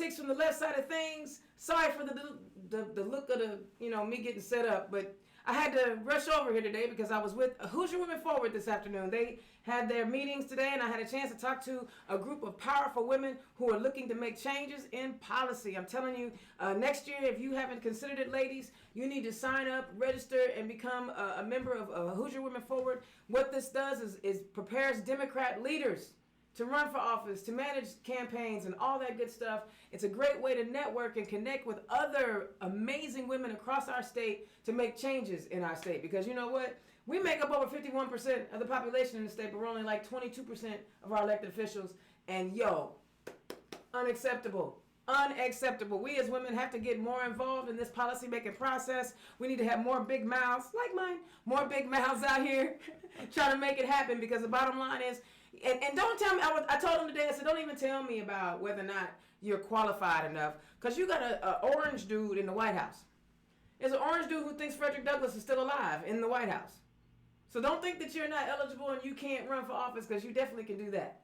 6 from the left side of things. Sorry for the look of me getting set up, but I had to rush over here today because I was with Hoosier Women Forward this afternoon. They had their meetings today, and I had a chance to talk to a group of powerful women who are looking to make changes in policy. I'm telling you, next year, if you haven't considered it, ladies, you need to sign up, register, and become a member of Hoosier Women Forward. What this does is prepares Democrat leaders to run for office, to manage campaigns and all that good stuff. It's a great way to network and connect with other amazing women across our state to make changes in our state. Because you know what? We make up over 51% of the population in the state, but we're only like 22% of our elected officials. And unacceptable. Unacceptable. We as women have to get more involved in this policy making process. We need to have more big mouths, like mine, more big mouths out here trying to make it happen, because the bottom line is, and don't tell me, I told him today, I said, don't even tell me about whether or not you're qualified enough, because you got an orange dude in the White House. There's an orange dude who thinks Frederick Douglass is still alive in the White House. So don't think that you're not eligible and you can't run for office, because you definitely can do that.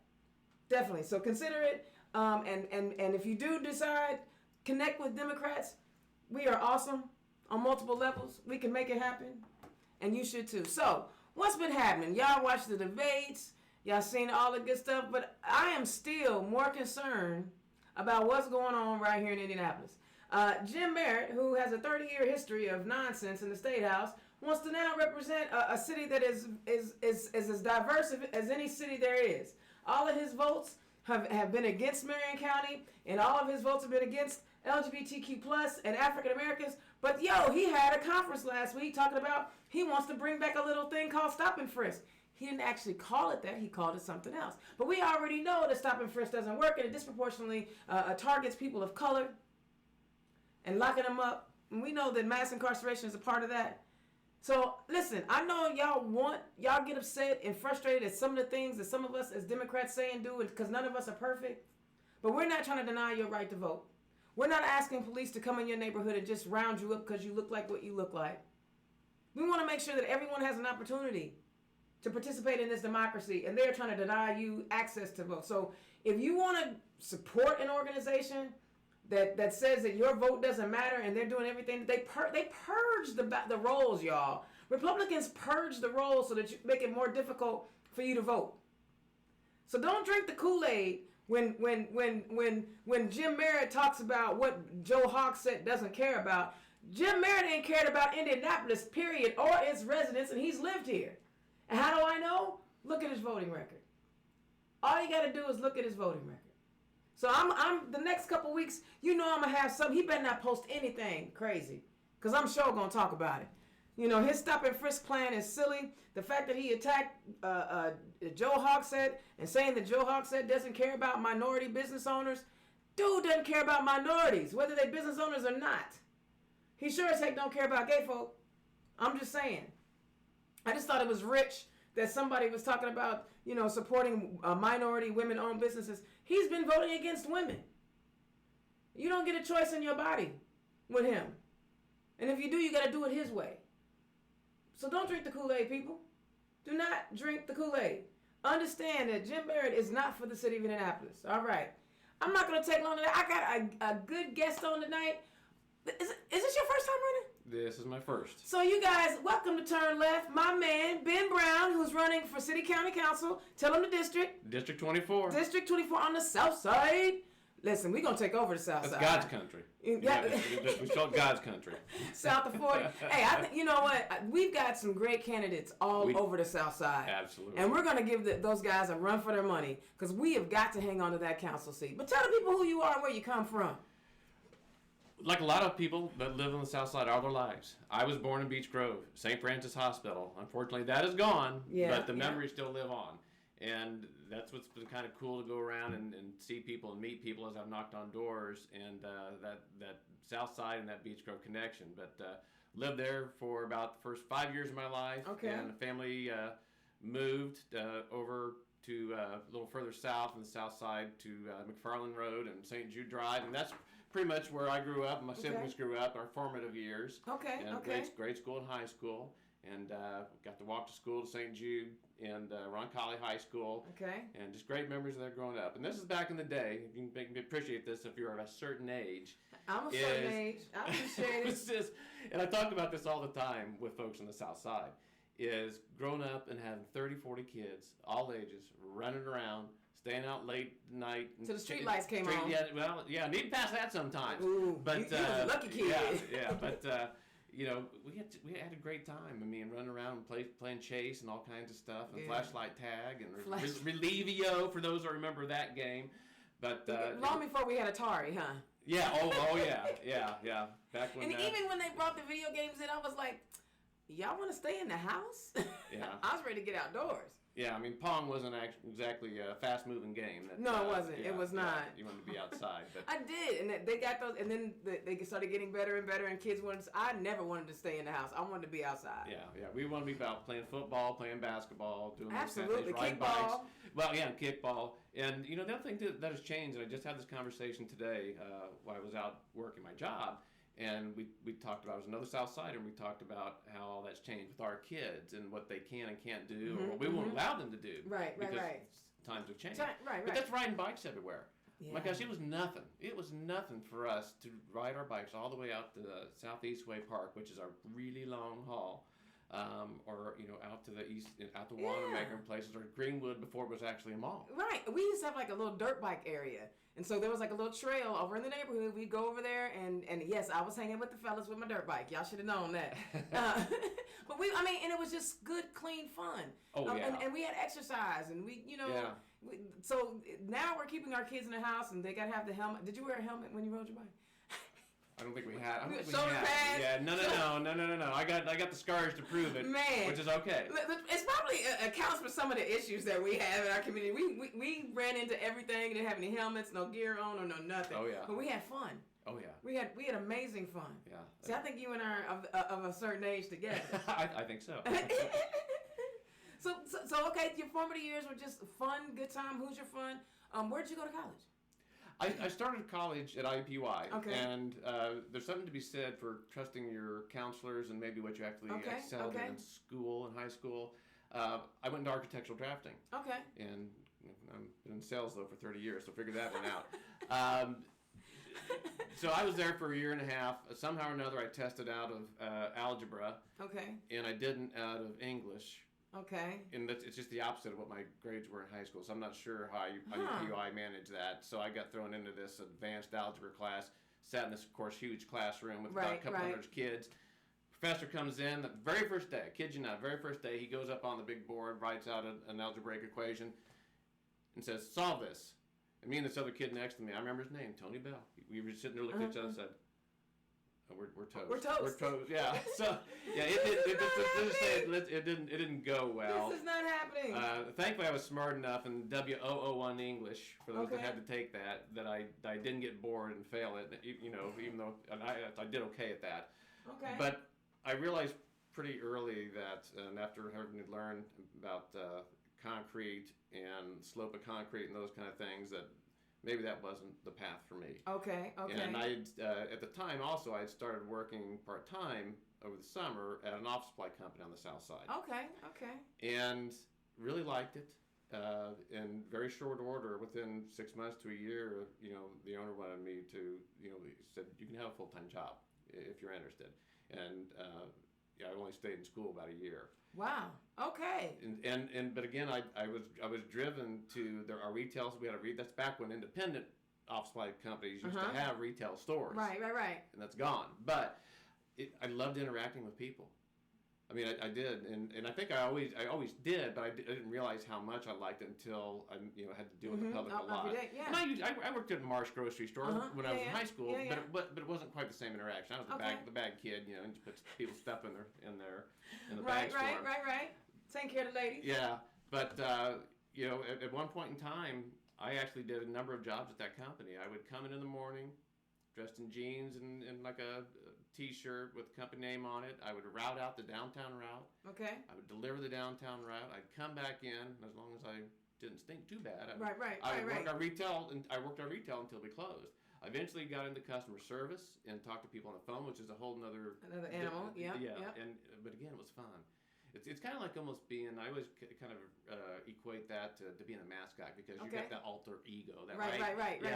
Definitely. So consider it. And if you do decide, connect with Democrats. We are awesome on multiple levels. We can make it happen. And you should too. So what's been happening? Y'all watched the debates. Y'all seen all the good stuff. But I am still more concerned about what's going on right here in Indianapolis. Jim Merritt, who has a 30-year history of nonsense in the State House, wants to now represent a city that is as diverse as any city there is. All of his votes have been against Marion County, and all of his votes have been against LGBTQ plus and African Americans. But he had a conference last week talking about he wants to bring back a little thing called stop and frisk. He didn't actually call it that. He called it something else. But we already know that stop and frisk doesn't work, and it disproportionately targets people of color and locking them up. And we know that mass incarceration is a part of that. So listen, I know y'all get upset and frustrated at some of the things that some of us as Democrats say and do, because none of us are perfect. But we're not trying to deny your right to vote. We're not asking police to come in your neighborhood and just round you up because you look like what you look like. We want to make sure that everyone has an opportunity to participate in this democracy, and they're trying to deny you access to vote. So if you want to support an organization that says that your vote doesn't matter and they're doing everything, they purge the rolls, y'all. Republicans purge the rolls so that you make it more difficult for you to vote. So don't drink the Kool-Aid when Jim Merritt talks about what Joe Hogsett doesn't care about. Jim Merritt ain't cared about Indianapolis, period, or its residents, and he's lived here. And how do I know? Look at his voting record. All you got to do is look at his voting record. So I'm the next couple weeks, I'm going to have some. He better not post anything crazy, because I'm sure going to talk about it. His stop and frisk plan is silly. The fact that he attacked Joe Hogsett and saying that Joe Hogsett doesn't care about minority business owners. Dude doesn't care about minorities, whether they're business owners or not. He sure as heck don't care about gay folk. I'm just saying. I just thought it was rich that somebody was talking about, supporting minority women-owned businesses. He's been voting against women. You don't get a choice in your body with him. And if you do, you got to do it his way. So don't drink the Kool-Aid, people. Do not drink the Kool-Aid. Understand that Jim Merritt is not for the city of Indianapolis. All right. I'm not going to take long today. I got a good guest on tonight. Is this your first time running? This is my first. So you guys, welcome to Turn Left. My man, Ben Brown, who's running for City County Council. Tell him the district. District 24. District 24 on the south side. Listen, we're going to take over the south side. That's God's country. We call it God's country. South of 40. Hey, you know what? We've got some great candidates all over the south side. Absolutely. And we're going to give those guys a run for their money, because we have got to hang on to that council seat. But tell the people who you are and where you come from. Like a lot of people that live on the south side all their lives. I was born in Beech Grove, St. Francis Hospital. Unfortunately, that is gone, but the memories still live on. And that's what's been kind of cool to go around and see people and meet people as I've knocked on doors, and that south side and that Beech Grove connection. But lived there for about the first 5 years of my life. Okay. And the family moved over to a little further south on the south side to McFarland Road and St. Jude Drive, and that's pretty much where I grew up. My siblings grew up, our formative years. Okay. And grade school and high school. and got to walk to school to St. Jude and Roncalli High School. Okay. And just great memories of that growing up. And this is back in the day. You can appreciate this if you're of a certain age. I'm a certain age. I appreciate it. And I talk about this all the time with folks on the South Side, is growing up and having 30, 40 kids, all ages, running around, staying out late at night. So the street lights came on. Yeah, need to pass that sometimes. Ooh, but you was a lucky kid. Yeah, but we had a great time. I mean, running around and playing chase and all kinds of stuff, and flashlight tag and Relivio for those that remember that game. But long before we had Atari, huh? Yeah. Yeah. Back when. And even when they brought the video games in, I was like, y'all want to stay in the house? Yeah. I was ready to get outdoors. Yeah, I mean, Pong wasn't exactly a fast-moving game. No, it wasn't. Yeah, it was not. You wanted to be outside. But I did, and they got those, and then they started getting better and better, and kids wanted. I never wanted to stay in the house. I wanted to be outside. Yeah. We wanted to be out playing football, playing basketball, doing absolutely riding bikes. Kickball. Well, yeah, kickball. And the other thing that has changed, and I just had this conversation today while I was out working my job. And we talked about, it was another South Sider, and we talked about how all that's changed with our kids and what they can and can't do, or what we won't allow them to do. Right. Times have changed. Right. But that's riding bikes everywhere. Yeah. My gosh, it was nothing. It was nothing for us to ride our bikes all the way out to the Southeast Way Park, which is our really long haul, or out to the east, out to Wanamaker places, or Greenwood before it was actually a mall. Right. We used to have like a little dirt bike area. And so there was like a little trail over in the neighborhood. We'd go over there, and yes, I was hanging with the fellas with my dirt bike. Y'all should have known that. But and it was just good, clean fun. Oh, yeah. And we had exercise, and so now we're keeping our kids in the house, and they got to have the helmet. Did you wear a helmet when you rode your bike? I don't think we had. Shoulder pads? Yeah, no. I got the scars to prove it, man, which is okay. It's probably accounts for some of the issues that we have in our community. We ran into everything. Didn't have any helmets, no gear on, or no nothing. Oh yeah. But we had fun. Oh yeah. We had amazing fun. Yeah. See, I think you and I are of a certain age together. I think so. So okay, your formative years were just fun, good time. Who's your fun? Where'd you go to college? I started college at IUPUI, okay. And there's something to be said for trusting your counselors and maybe what you actually excelled in school and high school. I went into architectural drafting. Okay. And I've been in sales, though, for 30 years, so figure that one out. So I was there for a year and a half. Somehow or another, I tested out of algebra. Okay. And I didn't out of English. Okay. And it's just the opposite of what my grades were in high school, so I'm not sure how IUPUI managed that. So I got thrown into this advanced algebra class, sat in this, of course, huge classroom with about a couple hundred kids. Professor comes in the very first day, I kid you not, very first day, he goes up on the big board, writes out an algebraic equation, and says, solve this. And me and this other kid next to me, I remember his name, Tony Bell. We were sitting there looking at each other and said, we're toast. We're toast. We're toast. Yeah. So yeah, it didn't go well. This is not happening. Thankfully, I was smart enough in W001 English for those that had to take that I didn't get bored and fail it. Even though I did okay at that. Okay. But I realized pretty early that, and after having learned about concrete and slope of concrete and those kind of things, that maybe that wasn't the path for me. Okay. And at the time also, I had started working part-time over the summer at an office supply company on the south side. Okay. And really liked it. In very short order, within 6 months to a year, the owner wanted me to, he said, you can have a full-time job if you're interested. And I only stayed in school about a year. Wow. Okay. But again, I was driven to our retail. We had that's back when independent office supply companies used to have retail stores. Right. And that's gone. But I loved interacting with people. I mean, I did, and I think I always did, but I didn't realize how much I liked it until I had to deal with the public a lot. Yeah. And I worked at a Marsh grocery store when I was in high school, but it wasn't quite the same interaction. I was the bag kid, and you put people's stuff in the bag store. Right. Taking care of the ladies. Yeah, but at one point in time, I actually did a number of jobs at that company. I would come in the morning, dressed in jeans and like a T-shirt with the company name on it. I would route out the downtown route. Okay. I would deliver the downtown route. I'd come back in, and as long as I didn't stink too bad. I worked our retail, and I worked our retail until we closed. I eventually got into customer service and talked to people on the phone, which is a whole another animal. Yeah. But again, it was fun. It's kind of like almost being. I always kind of equate that to being a mascot because you got that alter ego. That Right.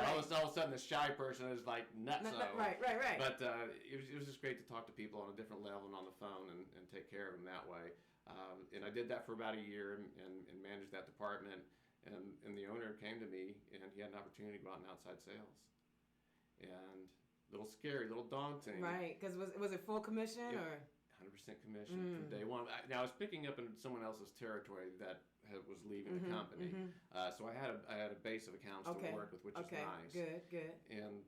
All of a sudden, the shy person is like nutso. Right. But it was just great to talk to people on a different level and on the phone and take care of them that way. And I did that for about a year and managed that department. And the owner came to me and he had an opportunity to go out in outside sales. And a little scary, a little daunting. Right, because was it full commission or? 100% commission from day one. Now I was picking up in someone else's territory that was leaving the company, so I had a base of accounts to work with, which is nice. Good. And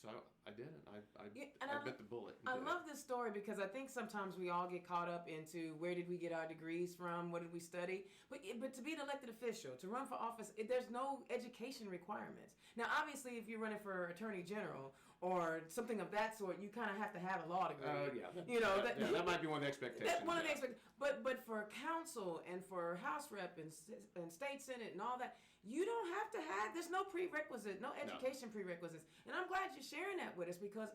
so I did it. I bit the bullet. I love this story because I think sometimes we all get caught up into where did we get our degrees from, what did we study, but to be an elected official, to run for office, there's no education requirements. Now, obviously, if you're running for attorney general or something of that sort, you kind of have to have a law degree. That might be one of the expectations. But for council and for House Rep and state senate and all that, you don't have to have. There's no prerequisite, no education prerequisites, and I'm glad you're sharing that with us because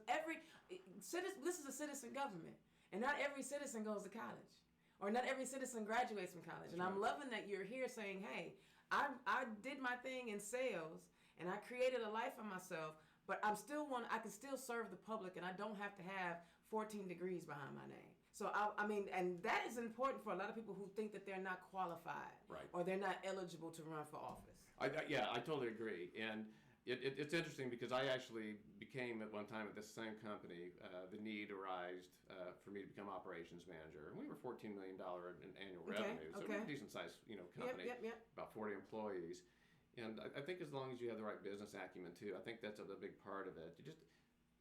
this is a citizen government, and not every citizen goes to college, or not every citizen graduates from college. And I'm loving that you're here saying, hey, I did my thing in sales, and I created a life for myself. But I can still serve the public, and I don't have to have 14 degrees behind my name. So I mean, and that is important for a lot of people who think that they're not qualified, or they're not eligible to run for office. I totally agree, and it's interesting because I actually became at one time at this same company. The need arose for me to become operations manager, and we were $14 million in annual revenue, so we're a decent sized company, about 40 employees. And I think as long as you have the right business acumen too, I think that's a big part of it. You just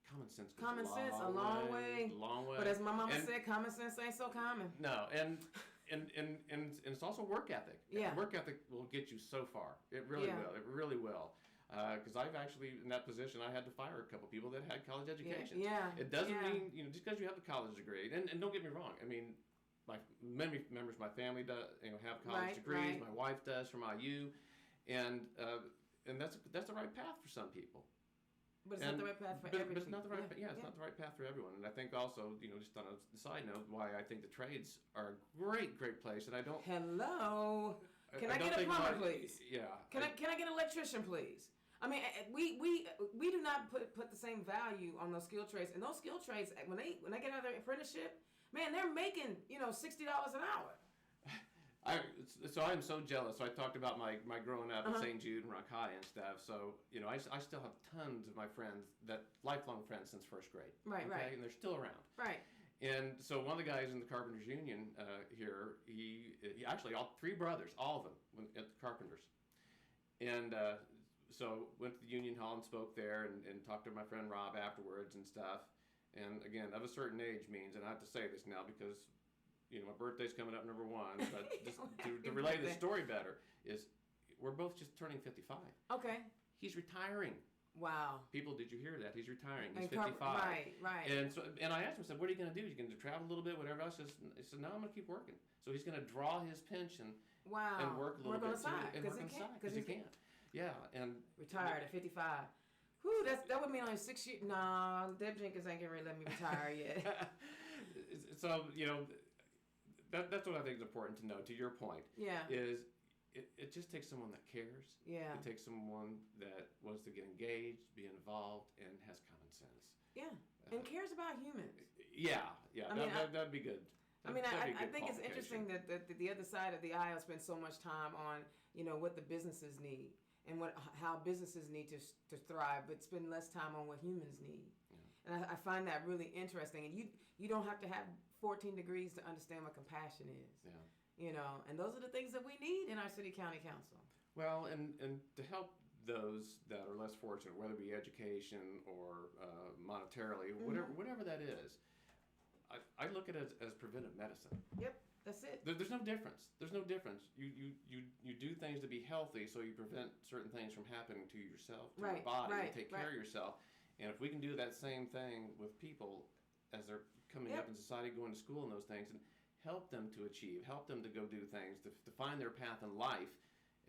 common sense goes a long way. But as my mama said, common sense ain't so common. No, and it's also work ethic. Yeah. Work ethic will get you so far. It really will. It really will. Because I've actually, in that position, I had to fire a couple people that had college education. Yeah. It doesn't mean, just because you have a college degree, and don't get me wrong, I mean, many members of my family have college degrees. My wife does from IU. And that's the right path for some people. But it's not the right path for everyone. But it's not the right it's not the right path for everyone. And I think also, just on a side note, why I think the trades are a great place. And I don't. Hello. Can I get a plumber, please? Yeah. Can I get an electrician, please? I mean, we do not put the same value on those skilled trades. And those skilled trades, when they get out of their apprenticeship, man, they're making $60 an hour. So I'm so jealous. So I talked about my growing up at St. Jude and Rock High and stuff. So I still have tons of my friends, that lifelong friends since first grade. Right. And they're still around. Right. And so one of the guys in the Carpenters Union here, he actually all three brothers, all of them at the Carpenters, and so went to the Union Hall and spoke there and talked to my friend Rob afterwards and stuff. And again, of a certain age means, and I have to say this now because my birthday's coming up, number one, but just to relay the story better, is we're both just turning 55. Okay. He's retiring. Wow. People, did you hear that? He's retiring. He's 55. Right. And I asked him, I said, what are you going to do? Are you going to travel a little bit, whatever else? He said, no, I'm going to keep working. So he's going to draw his pension and work a little bit. Because he can. Yeah. And retired at 55. Whew, that would mean only 6 years. Nah, Deb Jenkins ain't getting ready to let me retire yet. So, that's what I think is important to know, to your point. Yeah. Is it just takes someone that cares. Yeah. It takes someone that wants to get engaged, be involved, and has common sense. Yeah. And cares about humans. Yeah. That'd be good. I think it's interesting that the other side of the aisle spends so much time on, what the businesses need and how businesses need to thrive, but spend less time on what humans need. Yeah. And I find that really interesting. And you don't have to have 14 degrees to understand what compassion is. Yeah. And those are the things that we need in our city county council. Well, and to help those that are less fortunate, whether it be education or monetarily, whatever that is, I look at it as preventive medicine. Yep, that's it. There's no difference. There's no difference. You do things to be healthy, so you prevent certain things from happening to yourself, to your body, and take care of yourself. And if we can do that same thing with people as they're coming up in society, going to school and those things, and help them to achieve, help them to go do things, to find their path in life,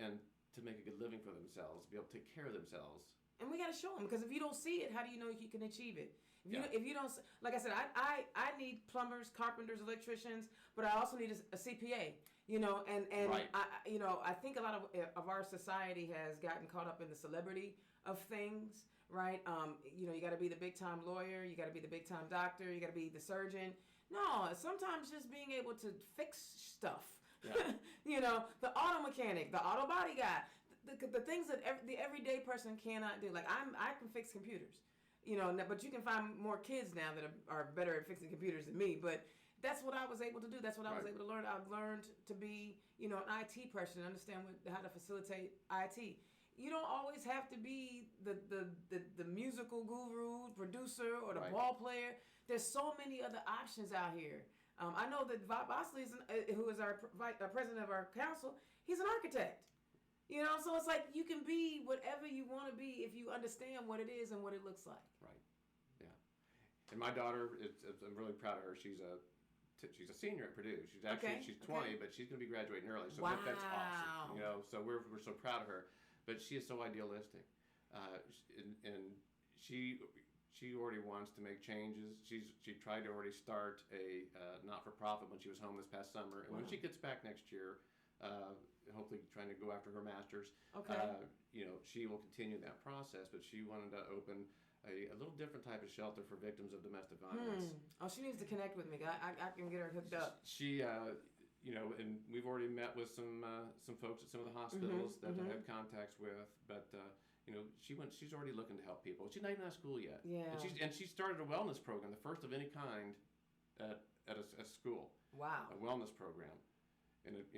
and to make a good living for themselves, be able to take care of themselves. And we got to show them, because if you don't see it, how do you know you can achieve it? If you don't, like I said, I need plumbers, carpenters, electricians, but I also need a CPA. And right. I think a lot of our society has gotten caught up in the celebrity of things, right? You got to be the big time lawyer, you got to be the big time doctor, you got to be the surgeon. No, sometimes just being able to fix stuff. Yeah. The auto mechanic, the auto body guy, the things that the everyday person cannot do. Like I can fix computers, but you can find more kids now that are better at fixing computers than me. But that's what I was able to do. That's what I was able to learn. I've learned to be, an IT person, understand how to facilitate IT. You don't always have to be the musical guru, producer, or the ball player. There's so many other options out here. I know that Bob Bosley, who is our president of our council, he's an architect. So it's like you can be whatever you want to be if you understand what it is and what it looks like. Right. Yeah. And my daughter, I'm really proud of her. She's a senior at Purdue. She's 20, but she's going to be graduating early. So that's awesome. So we're so proud of her. But she is so idealistic, and she already wants to make changes. She tried to already start a not-for-profit when she was home this past summer, and when she gets back next year, hopefully trying to go after her master's. She will continue that process. But she wanted to open a little different type of shelter for victims of domestic violence. Oh, she needs to connect with me. I can get her hooked up. She. And we've already met with some folks at some of the hospitals that I have contacts with, but she's already looking to help people. She's not even out of school yet. Yeah. And she started a wellness program, the first of any kind, at a school. Wow. A wellness program, and it's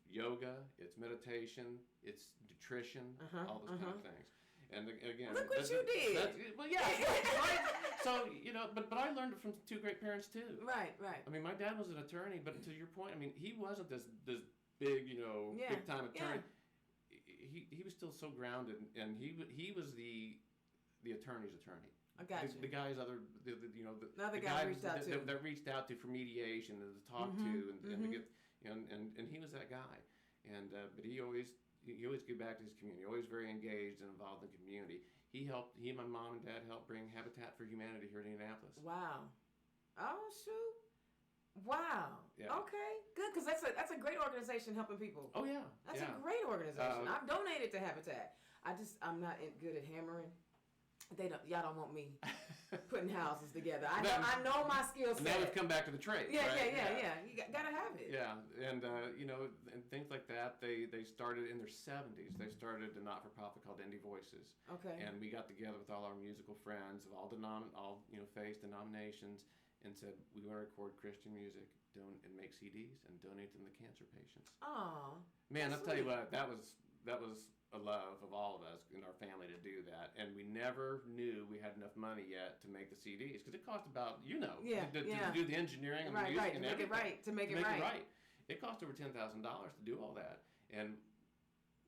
yoga, it's meditation, it's nutrition, all those kind of things. And again, look what you did. Well, yeah, right. So but I learned it from two great parents too. Right. I mean, my dad was an attorney, but to your point, I mean, he wasn't this big, big time attorney. Yeah. He was still so grounded, and he was the attorney's attorney. I got you. The guys the guy reached out to that reached out to for mediation and to talk to and to get and he was that guy, and but he always get back to his community, always very engaged and involved in the community. He and my mom and dad helped bring Habitat for Humanity here in Indianapolis. Wow. Oh, shoot. Wow. Yeah. Okay. Good, because that's a great organization helping people. Oh, yeah. That's a great organization. I've donated to Habitat. I'm not good at hammering. Y'all don't want me putting houses together. I know my skill set. Now we've come back to the trade. Yeah. You gotta have it. Yeah, and and things like that. They started in their 70s. They started a not-for-profit called Indie Voices. Okay. And we got together with all our musical friends of all faith denominations, and said we want to record Christian music, and make CDs and donate them to cancer patients. Aw. Man, I'll tell you what, that was a love of all of us in our family to do that, and we never knew we had enough money yet to make the CDs because it cost about to do the engineering and the music and everything. To make it right. It cost over $10,000 to do all that, and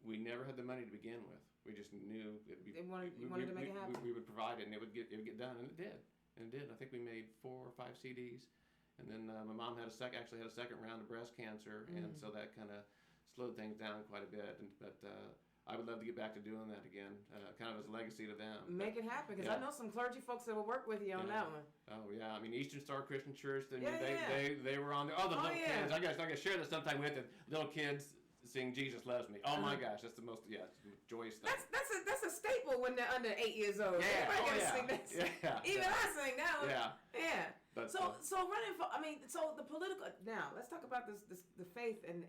we never had the money to begin with. We just knew we wanted to make it happen. We would provide it, and it would get done, and it did. I think we made 4 or 5 CDs, and then my mom actually had a second round of breast cancer, and so that kind of slowed things down quite a bit. But I would love to get back to doing that again, kind of as a legacy to them. Make it happen, because I know some clergy folks that will work with you on that one. Oh yeah, I mean Eastern Star Christian Church. They were on there. Oh, the little kids. I gotta share this sometime with the little kids sing "Jesus Loves Me." Oh my gosh, that's the most joyous thing. That's a staple when they're under 8 years old. Yeah, sing that. Yeah. Even I sing that one. Yeah. But, so running for, so the political, now let's talk about the faith and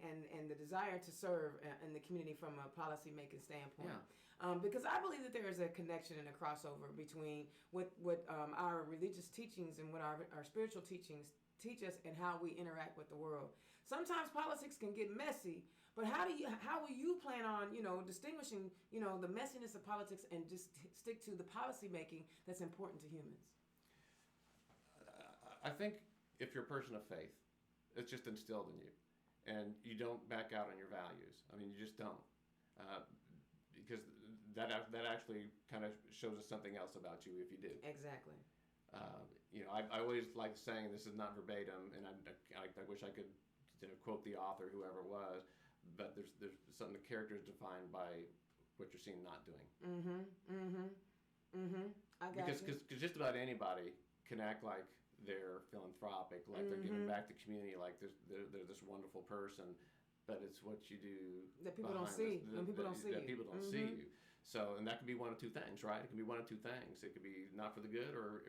the desire to serve in the community from a policy making standpoint. Yeah. Because I believe that there is a connection and a crossover between what our religious teachings and what our spiritual teachings teach us and how we interact with the world. Sometimes politics can get messy, but how will you plan on, distinguishing, the messiness of politics and just stick to the policy making that's important to humans? I think if you're a person of faith, it's just instilled in you, and you don't back out on your values. I mean, you just don't, because that actually kind of shows us something else about you if you do. Exactly. I always like saying, this is not verbatim, and I wish I could quote the author, whoever it was, but there's something, the character is defined by what you're seen not doing. I got you. Because just about anybody can act like they're philanthropic, like they're giving back to the community, like they're this wonderful person, but it's what you do that people don't see. When people don't see you. That people don't see you. So, and that can be one of two things, right? It can be one of two things. It could be not for the good, or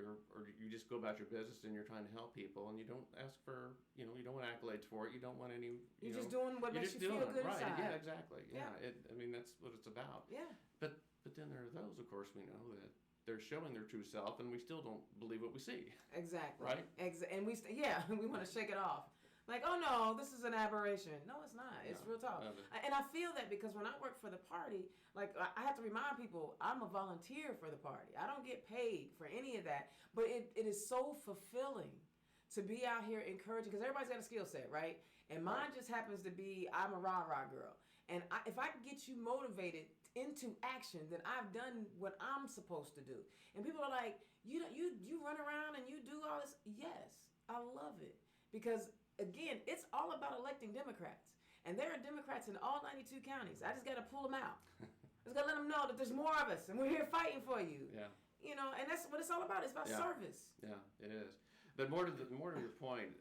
you just go about your business and you're trying to help people, and you don't ask for, you don't want accolades for it. You don't want any. You're just doing what makes you feel good right? inside. Yeah, exactly. Yeah. That's what it's about. Yeah. But then there are those, of course, we know that they're showing their true self, and we still don't believe what we see. Exactly. Right. And we we want to shake it off. Like, oh no, this is an aberration. No, it's not. It's real talk. And I feel that because when I work for the party, like I have to remind people, I'm a volunteer for the party. I don't get paid for any of that. But it is so fulfilling to be out here encouraging, because everybody's got a skill set, right? And mine just happens to be, I'm a rah-rah girl. And if I can get you motivated into action, then I've done what I'm supposed to do. And people are like, you run around and you do all this. Yes, I love it. Because again, it's all about electing Democrats. And there are Democrats in all 92 counties. I just got to pull them out. I just got to let them know that there's more of us and we're here fighting for you. Yeah. And that's what it's all about. It's about service. Yeah, it is. But more to your point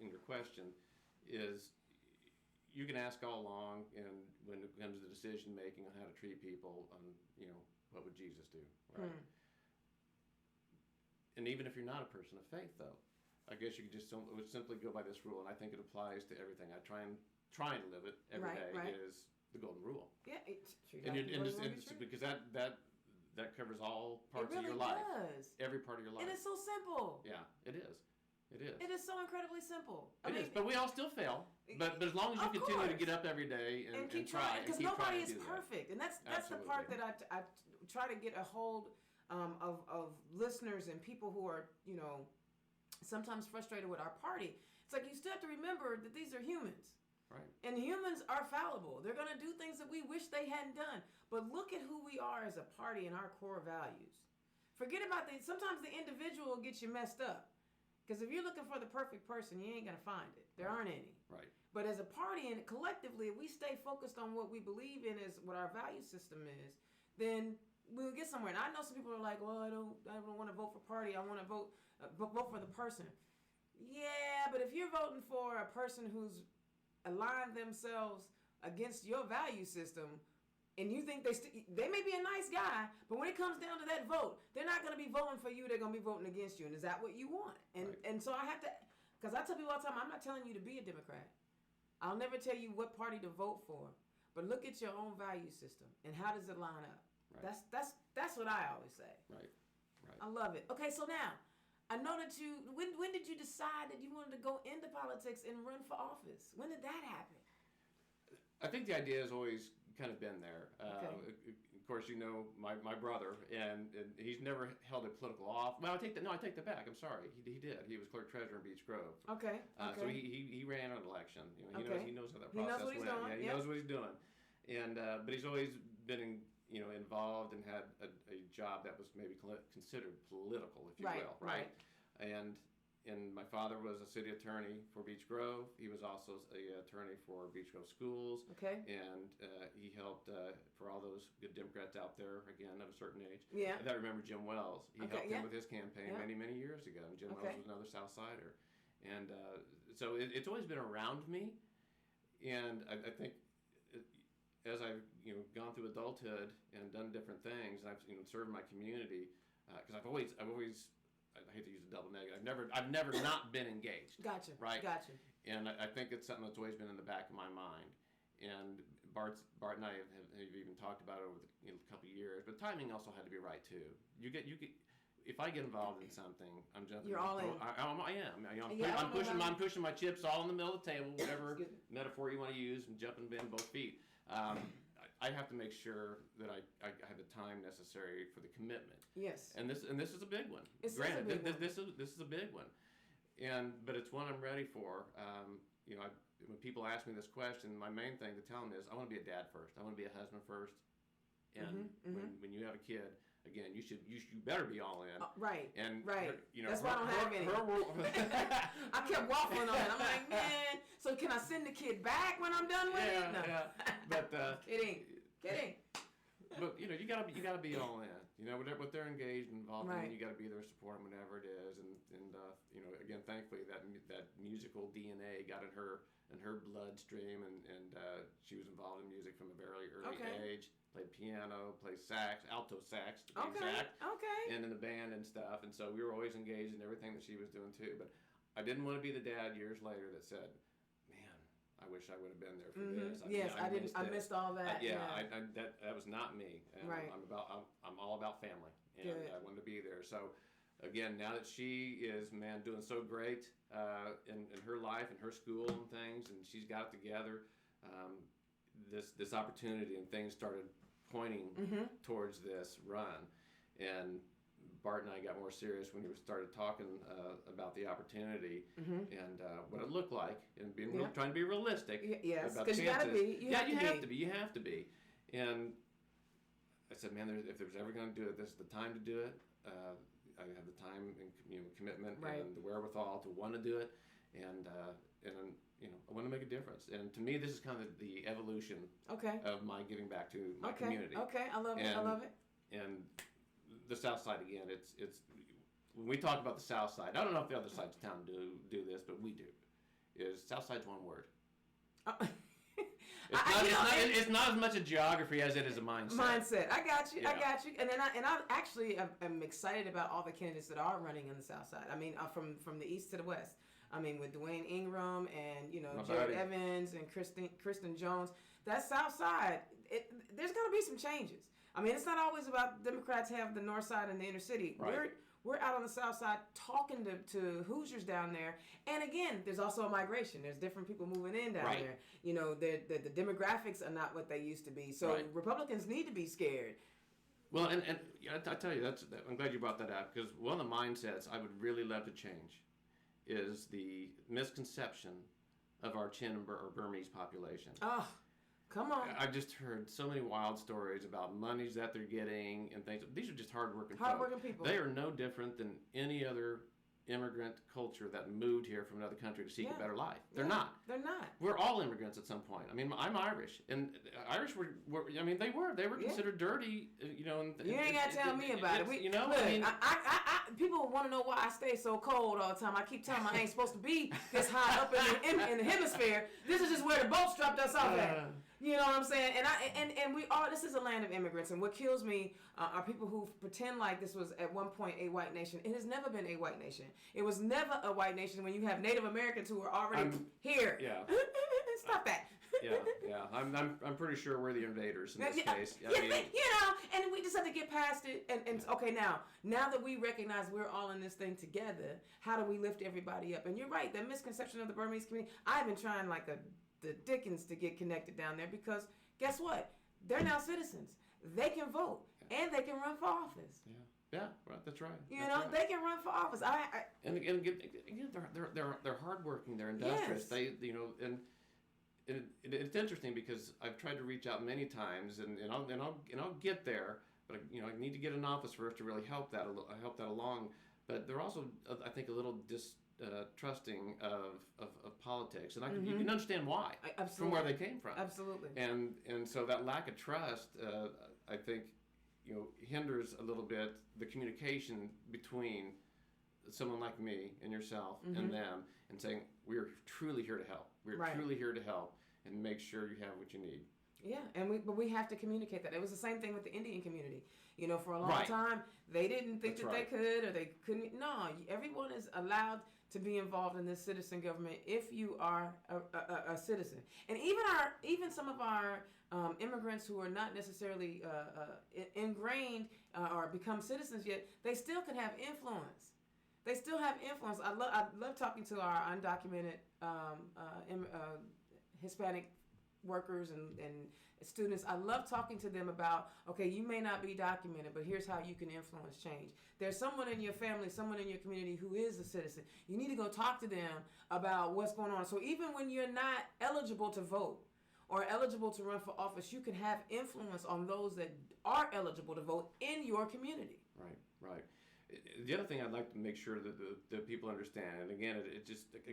in your question is, you can ask all along, and when it comes to decision making on how to treat people, what would Jesus do, right? And even if you're not a person of faith, though, I guess you could just simply go by this rule, and I think it applies to everything. I try and live it every day. Right. Is the golden rule. Yeah, because that covers all parts of your life. It really does. Every part of your life. And it's so simple. Yeah, it is. It is. It is so incredibly simple. It is, but we all still fail. But as long as you continue to get up every day and keep trying, because nobody is perfect, and that's the part that I try to get a hold of listeners and people who are sometimes frustrated with our party. It's like you still have to remember that these are humans. Right. And humans are fallible. They're going to do things that we wish they hadn't done. But look at who we are as a party and our core values. Forget about sometimes the individual gets you messed up. Because if you're looking for the perfect person, you ain't going to find it. There aren't any. Right. But as a party and collectively, if we stay focused on what we believe in as what our value system is, then we'll get somewhere. And I know some people are like, well, I don't want to vote for party. I want to vote for the person. Yeah, but if you're voting for a person who's aligned themselves against your value system, and you think they may be a nice guy, but when it comes down to that vote, they're not going to be voting for you. They're going to be voting against you. And is that what you want? And so I have to, because I tell people all the time, I'm not telling you to be a Democrat. I'll never tell you what party to vote for. But look at your own value system and how does it line up? Right. That's what I always say. Right. I love it. Okay, so now I know that when did you decide that you wanted to go into politics and run for office? When did that happen? I think the idea has always kind of been there. Okay. Of course, my brother, and he's never held a political office. Well, I take that back. I'm sorry. He did. He was clerk treasurer in Beech Grove. Okay. So he ran an election. He knows how that process went. He knows what he's doing. Yeah, he knows what he's doing. And but he's always been involved and had a job that was maybe considered political, if you will. Right. And my father was a city attorney for Beech Grove. He was also an attorney for Beech Grove schools. Okay. And he helped for all those good Democrats out there, again, at a certain age. Yeah. I remember Jim Wells. He helped him with his campaign many, many years ago. And Jim Wells was another South Sider. And so it's always been around me. And I think as I've gone through adulthood and done different things, and I've served my community, because I've always I hate to use a double negative. I've never not been engaged. Gotcha. Right. Gotcha. And I think it's something that's always been in the back of my mind. And Bart and I have even talked about it over the couple of years. But timing also had to be right too. You get. If I get involved in something, I'm jumping. You're all in. I am. I'm pushing my chips all in the middle of the table, whatever metaphor you want to use, and jumping in both feet. I have to make sure that I have the time necessary for the commitment. Yes. And this is a big one. This is a big one. But it's one I'm ready for. When people ask me this question, my main thing to tell them is I want to be a dad first. I want to be a husband first. And when you have a kid, again, you better be all in. Right. And right. That's why I don't have any. I kept waffling on it. I'm like, man. So can I send the kid back when I'm done with it? No. Yeah. But kidding. But you gotta be all in. What they're engaged and involved Right. in, you gotta be there to support them whenever it is. And again, thankfully that musical DNA got in her bloodstream, and she was involved in music from a very early age. Played piano, played sax, alto sax, to be exact. Okay. And in the band and stuff. And so we were always engaged in everything that she was doing too. But I didn't want to be the dad years later that said, "Man, I wish I would have been there for this." I missed all that. That was not me. And Right. I'm all about family, and Good. I wanted to be there. So, again, now that she is doing so great in her life and her school and things, and she's got it together, this opportunity and things started pointing towards this run, and Bart and I got more serious when we started talking about the opportunity and what it looked like, and trying to be realistic. Yes, about because you gotta be. You have to be. And I said, man, if there's ever going to do it, this is the time to do it. I have the time and commitment and the wherewithal to want to do it, and I want to make a difference. And to me, this is kind of the evolution of my giving back to my community. Okay, I love it. And the South Side, again, it's when we talk about the South Side, I don't know if the other sides of town do this, but we do. South Side's one word. It's not as much a geography as it is a mindset. I got you. And then I actually am excited about all the candidates that are running in the South Side. I mean, from the east to the west. I mean, with Dwayne Ingram and Jared Evans and Kristen Jones, that South Side, there's going to be some changes. I mean, it's not always about Democrats have the North Side and the inner city. Right. We're out on the South Side talking to Hoosiers down there. And again, there's also a migration. There's different people moving in down there. The demographics are not what they used to be. So Republicans need to be scared. Well, and I tell you, I'm glad you brought that up, because one of the mindsets I would really love to change is the misconception of our Chin or Burmese population. Oh, come on. I've just heard so many wild stories about monies that they're getting and things. These are just hardworking people. They are no different than any other immigrant culture that moved here from another country to seek a better life. They're not. We're all immigrants at some point. I mean, I'm Irish, and Irish were they were considered dirty, you ain't got to tell me about it. People want to know why I stay so cold all the time. I keep telling them I ain't supposed to be this high up in the hemisphere. This is just where the boats dropped us off at. You know what I'm saying? And we are. This is a land of immigrants, and what kills me are people who pretend like this was at one point a white nation. It has never been a white nation. It was never a white nation when you have Native Americans who are already here. Yeah. Stop that. Yeah. I'm pretty sure we're the invaders in this case. And we just have to get past it. And okay, now that we recognize we're all in this thing together, how do we lift everybody up? And you're right. That misconception of the Burmese community. I've been trying like the Dickens to get connected down there, because guess what? They're now citizens. They can vote and they can run for office. Yeah, right. That's right. They can run for office. And again, they're hardworking. They're industrious. Yes. And it's interesting because I've tried to reach out many times, and I'll get there, but I need to get an office first to really help that along. But they're also, I think, a little distrusting of politics, and you can understand why from where they came from. Absolutely. And so that lack of trust, I think, hinders a little bit the communication between someone like me and yourself and them, and saying we're truly here to help. We're truly here to help and make sure you have what you need. Yeah, but we have to communicate that. It was the same thing with the Indian community. For a long time, they didn't think they could or they couldn't. No, everyone is allowed to be involved in this citizen government if you are a citizen. And even some of our immigrants who are not necessarily ingrained or become citizens yet, they still can have influence. They still have influence. I love talking to our undocumented Hispanic workers and students. I love talking to them about, okay, you may not be documented, but here's how you can influence change. There's someone in your family, someone in your community who is a citizen. You need to go talk to them about what's going on. So even when you're not eligible to vote or eligible to run for office, you can have influence on those that are eligible to vote in your community. Right. The other thing I'd like to make sure that the people understand, and again,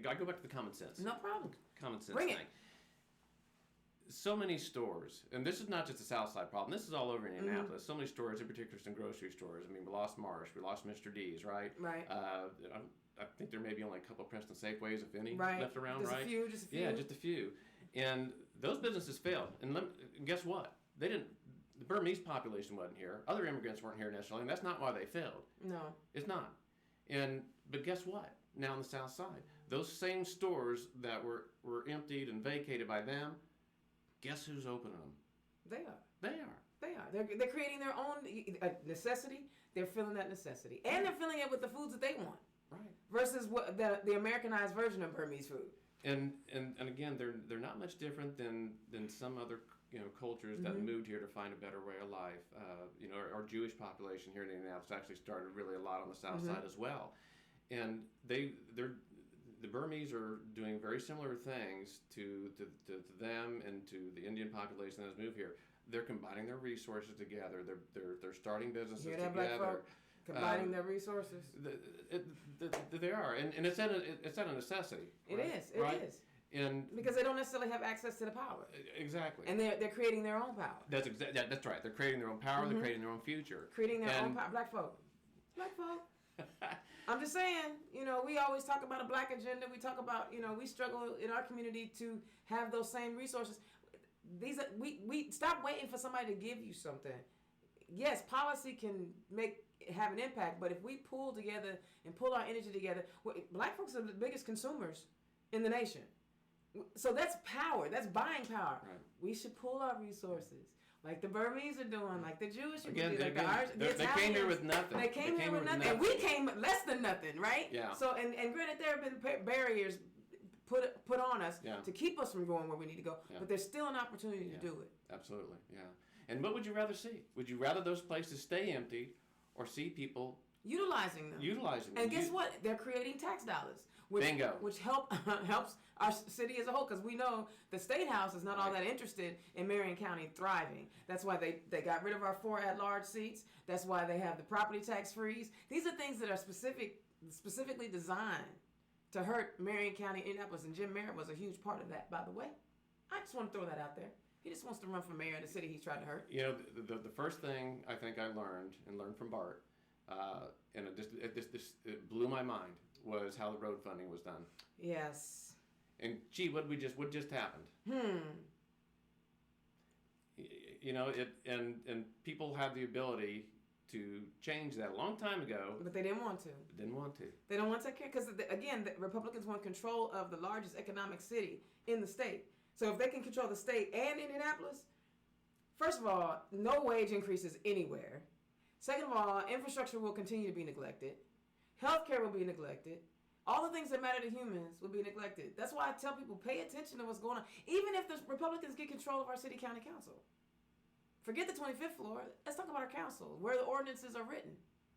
I go back to the common sense. No problem. Common sense Bring thing. it. so many stores, and this is not just a South Side problem. This is all over Indianapolis. So many stores, in particular some grocery stores. I mean, we lost Marsh, we lost Mr. D's, right? Right. I think there may be only a couple of Preston Safeways, if any, right. left around, just right? A few, just a few. Yeah, just a few. And those businesses failed. And guess what? They didn't. The Burmese population wasn't here. Other immigrants weren't here necessarily, and that's not why they failed. No. It's not. But guess what? Now on the South Side, those same stores that were emptied and vacated by them, guess who's opening them? They are. They are. They are. They're creating their own necessity. They're filling that necessity, and they're filling it with the foods that they want. Right. Versus what the Americanized version of Burmese food. And again, they're not much different than some other cultures that moved here to find a better way of life. Our Jewish population here in Indianapolis actually started really a lot on the South Side as well, and the Burmese are doing very similar things to them and to the Indian population that has moved here. They're combining their resources together. They're starting businesses together. Black folk combining their resources. They are, and it's at a necessity. It right? is. It right? is. And because they don't necessarily have access to the power. Exactly. And they're creating their own power. That's right. They're creating their own power. They're creating their own future. Creating their own power. Black folk. I'm just saying, we always talk about a black agenda. We talk about, we struggle in our community to have those same resources. We stop waiting for somebody to give you something. Yes, policy can have an impact, but if we pull together and pull our energy together, black folks are the biggest consumers in the nation. So that's power. That's buying power. Right. We should pull our resources. Like the Burmese are doing, like the Jewish people do, like the Irish. They came here with nothing. They came here with nothing. And we came less than nothing, right? Yeah. So, and granted, there have been barriers put on us to keep us from going where we need to go. Yeah. But there's still an opportunity to do it. Absolutely, yeah. And what would you rather see? Would you rather those places stay empty or see people utilizing them? And guess what? They're creating tax dollars. Bingo. Which helps our city as a whole, because we know the State House is not all that interested in Marion County thriving. That's why they got rid of our 4 at-large seats. That's why they have the property tax freeze. These are things that are specifically designed to hurt Marion County, Indianapolis, and Jim Merritt was a huge part of that, by the way. I just want to throw that out there. He just wants to run for mayor of the city he's trying to hurt. The first thing I think I learned from Bart, and it blew my mind, was how the road funding was done. Yes. And gee, what just happened? And people have the ability to change that a long time ago. But they didn't want to. They don't want to take care, because again, the Republicans want control of the largest economic city in the state. So if they can control the state and Indianapolis, first of all, no wage increases anywhere. Second of all, infrastructure will continue to be neglected. Healthcare will be neglected. All the things that matter to humans will be neglected. That's why I tell people, pay attention to what's going on. Even if the Republicans get control of our city county council. Forget the 25th floor. Let's talk about our council, where the ordinances are written.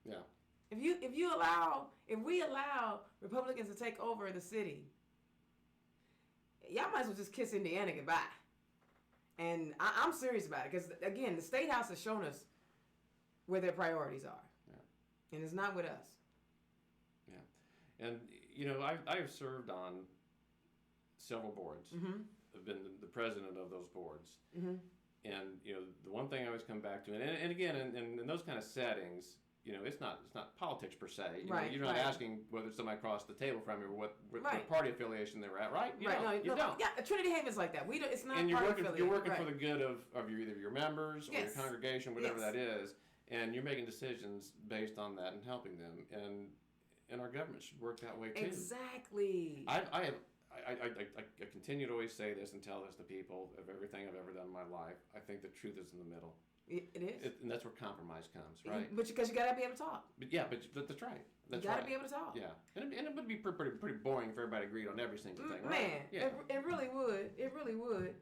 Yeah. If we allow Republicans to take over the city, y'all might as well just kiss Indiana goodbye. And I'm serious about it, because again, the State House has shown us where their priorities are. Yeah. And it's not with us. Yeah. And, I have served on several boards. I've been the president of those boards. And, the one thing I always come back to, and again, in those kind of settings, it's not politics per se. You're not asking whether somebody crossed the table from you or what party affiliation they were at, right? You don't. Yeah, Trinity Haven's like that. It's not. And you're party working for the good of either your members or your congregation, whatever that is, and you're making decisions based on that and helping them. And our government should work that way too. Exactly. I continue to always say this and tell this to people of everything I've ever done in my life. I think the truth is in the middle. It is. And that's where compromise comes, right? But because you got to be able to talk. But that's right. You got to be able to talk. Yeah. And it would be pretty boring if everybody agreed on every single thing, right? Man, yeah. it really would. It really would.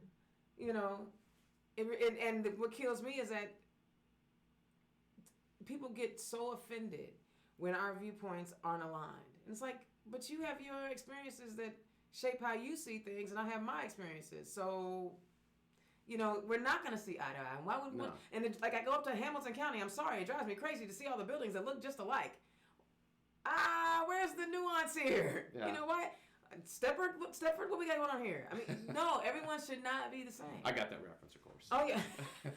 And what kills me is that people get so offended when our viewpoints aren't aligned. And it's like, but you have your experiences that shape how you see things, and I have my experiences. So, we're not going to see eye to eye. Why would we? And I go up to Hamilton County. I'm sorry, it drives me crazy to see all the buildings that look just alike. Where's the nuance here? Yeah. You know what? Stepford, what we got going on here? I mean, no, everyone should not be the same. I got that reference, of course. Oh, yeah.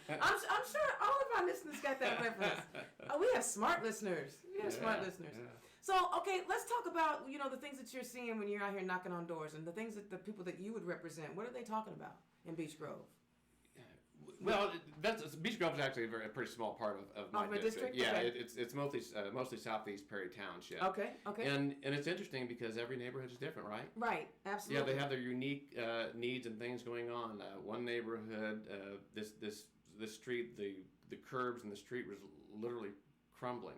I'm sure all of our listeners got that reference. Oh, we have smart listeners. Smart listeners. Yeah. So, okay, let's talk about, the things that you're seeing when you're out here knocking on doors and the things that the people that you would represent. What are they talking about in Beech Grove? Well, Beech Grove is actually a pretty small part of my district. Yeah, okay. it's mostly Southeast Perry Township. Okay. And it's interesting because every neighborhood is different, right? Right, absolutely. Yeah, they have their unique needs and things going on. One neighborhood, this street, the curbs in the street was literally crumbling,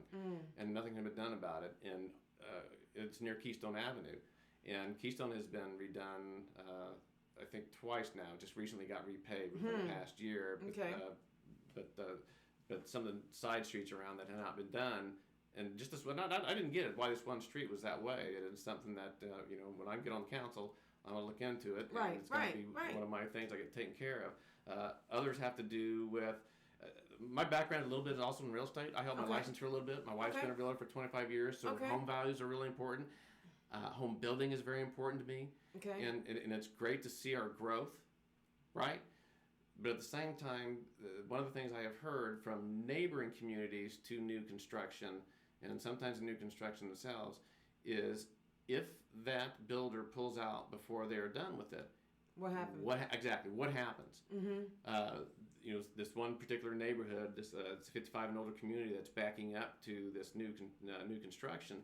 and nothing had been done about it. And it's near Keystone Avenue, and Keystone has been redone. I think twice now. Just recently got repaved within the past year. But some of the side streets around that had not been done, and just this one, I didn't get it why this one street was that way. It is something that when I get on council, I'm gonna look into it. Right, and it's gonna be one of my things I get taken care of. Others have to do with. My background a little bit is also in real estate. I held my license for a little bit. My wife's been a realtor for 25 years, so home values are really important. Home building is very important to me. Okay. And it's great to see our growth, right? But at the same time, one of the things I have heard from neighboring communities to new construction, and sometimes new construction themselves, is if that builder pulls out before they're done with it, what happens? What happens? Mm-hmm. This one particular neighborhood, it's a 55 and older community that's backing up to this new construction,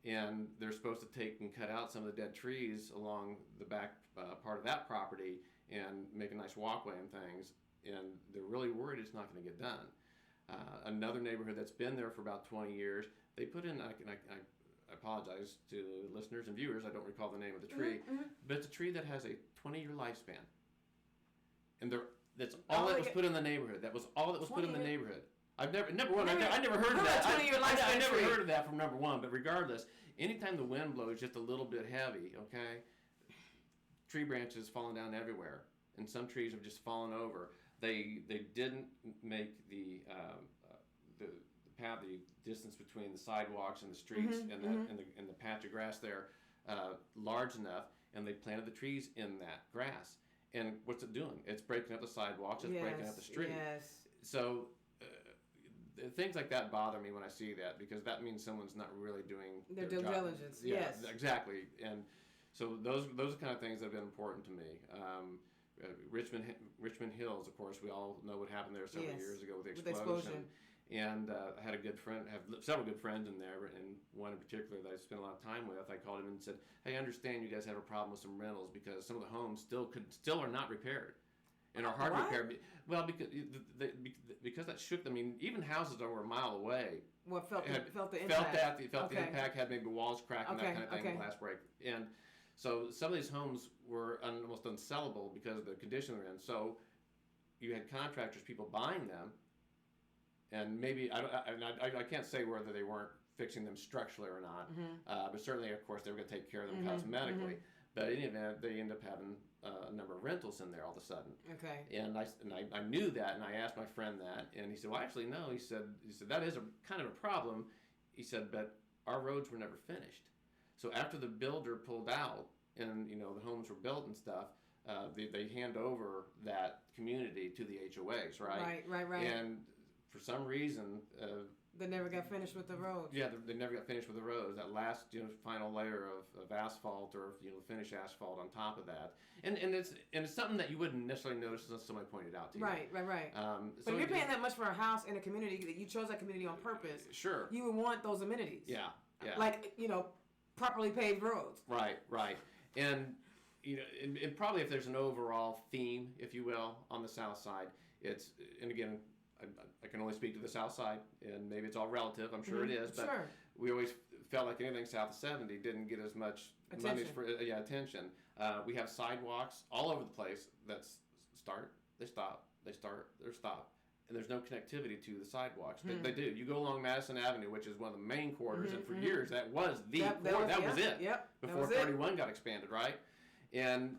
and they're supposed to take and cut out some of the dead trees along the back part of that property and make a nice walkway and things, and they're really worried it's not going to get done. Another neighborhood that's been there for about 20 years, they put in, I apologize to listeners and viewers, I don't recall the name of the tree, but it's a tree that has a 20-year lifespan. And that's all that was put in the neighborhood. That was all that was put in the neighborhood. I never heard of that. I never heard of that from number one. But regardless, anytime the wind blows just a little bit heavy, okay, tree branches falling down everywhere, and some trees have just fallen over. They didn't make the path, the distance between the sidewalks and the streets and the patch of grass there large enough, and they planted the trees in that grass. And what's it doing? It's breaking up the sidewalks. It's breaking up the street. Yes. So things like that bother me when I see that, because that means someone's not really doing their due diligence. Yeah, yes, exactly. And so those are the kind of things that have been important to me. Richmond Hills, of course, we all know what happened there several years ago with the explosion. And I had have several good friends in there, and one in particular that I spent a lot of time with. I called him and said, "Hey, I understand you guys have a problem with some rentals because some of the homes still are not repaired, and are hard to repair." Well, because that shook. I mean, even houses that were a mile away. Well, felt the impact. Felt the impact. Had maybe walls cracked and that kind of thing, glass break, and so some of these homes were almost unsellable because of the condition they're in. So you had contractors, people buying them. And maybe I can't say whether they weren't fixing them structurally or not, but certainly, of course, they were going to take care of them cosmetically. But in any event, they end up having a number of rentals in there all of a sudden. Okay. And I knew that, and I asked my friend that, and he said, "Well, actually, no." He said that is a kind of a problem. He said, but our roads were never finished. So after the builder pulled out, and the homes were built and stuff, they hand over that community to the HOAs, right? Right. And for some reason, they never got finished with the roads. Yeah, they never got finished with the roads. That last, final layer of asphalt, or finished asphalt on top of that, and it's something that you wouldn't necessarily notice unless somebody pointed out to you. Right. So but if you're paying that much for a house in a community that you chose that community on purpose, sure, you would want those amenities. Yeah. Like properly paved roads. Right, and and probably if there's an overall theme, if you will, on the south side, and again. I can only speak to the south side, and maybe it's all relative. I'm sure it is, but we always felt like anything south of 70 didn't get as much money for attention. We have sidewalks all over the place that start, they stop, they start, they stop, and there's no connectivity to the sidewalks. They do. You go along Madison Avenue, which is one of the main corridors, and for years that was the corridor. That was it. Yep. Before 31 got expanded, right? And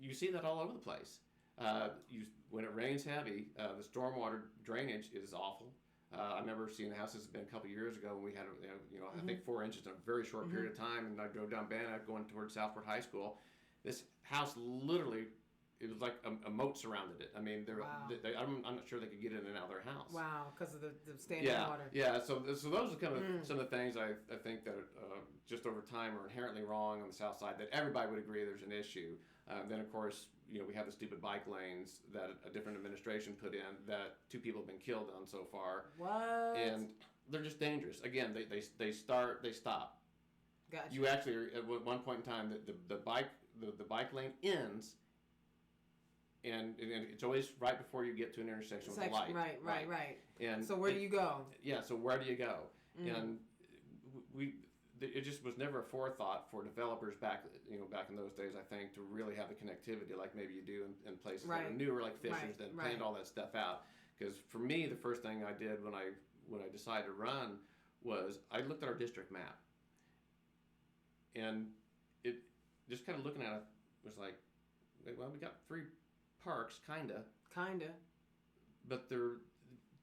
you see that all over the place. When it rains heavy, the stormwater drainage is awful. I remember seeing a house, this has been a couple years ago, when we had, I think 4 inches in a very short period of time, and I drove down Bannock going towards Southport High School. This house literally, it was like a moat surrounded it. I mean, I'm not sure they could get in and out of their house. Wow, because of the standing water. Yeah, so those are kind of some of the things I think that just over time are inherently wrong on the south side, that everybody would agree there's an issue. Then, of course, we have the stupid bike lanes that a different administration put in that 2 people have been killed on so far. What? And they're just dangerous. Again, they start, they stop. Gotcha. You actually, at one point in time, the bike lane ends, and it's always right before you get to an intersection with a light. Right. And so where do you go? Yeah, so where do you go? And it just was never a forethought for developers back in those days, I think, to really have the connectivity like maybe you do in places that are newer, like Fishers, that planned all that stuff out. Because for me, the first thing I did when I decided to run was I looked at our district map, and it just kind of looking at it was like, well, we got 3 parks, kinda, but they're,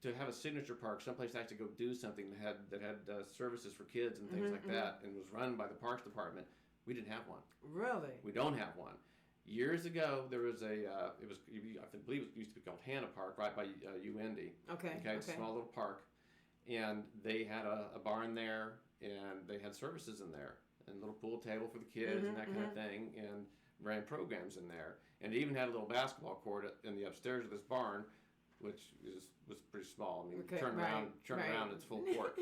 to have a signature park, someplace to actually go do something that had services for kids and things like that, and was run by the Parks Department, we didn't have one. Really? We don't have one. Years ago, there was I believe it used to be called Hannah Park, right by UIndy. Okay. It's a small little park, and they had a barn there, and they had services in there, and a little pool table for the kids and that kind of thing, and ran programs in there, and it even had a little basketball court in the upstairs of this barn, which was pretty small. I mean, turn around, it's full court.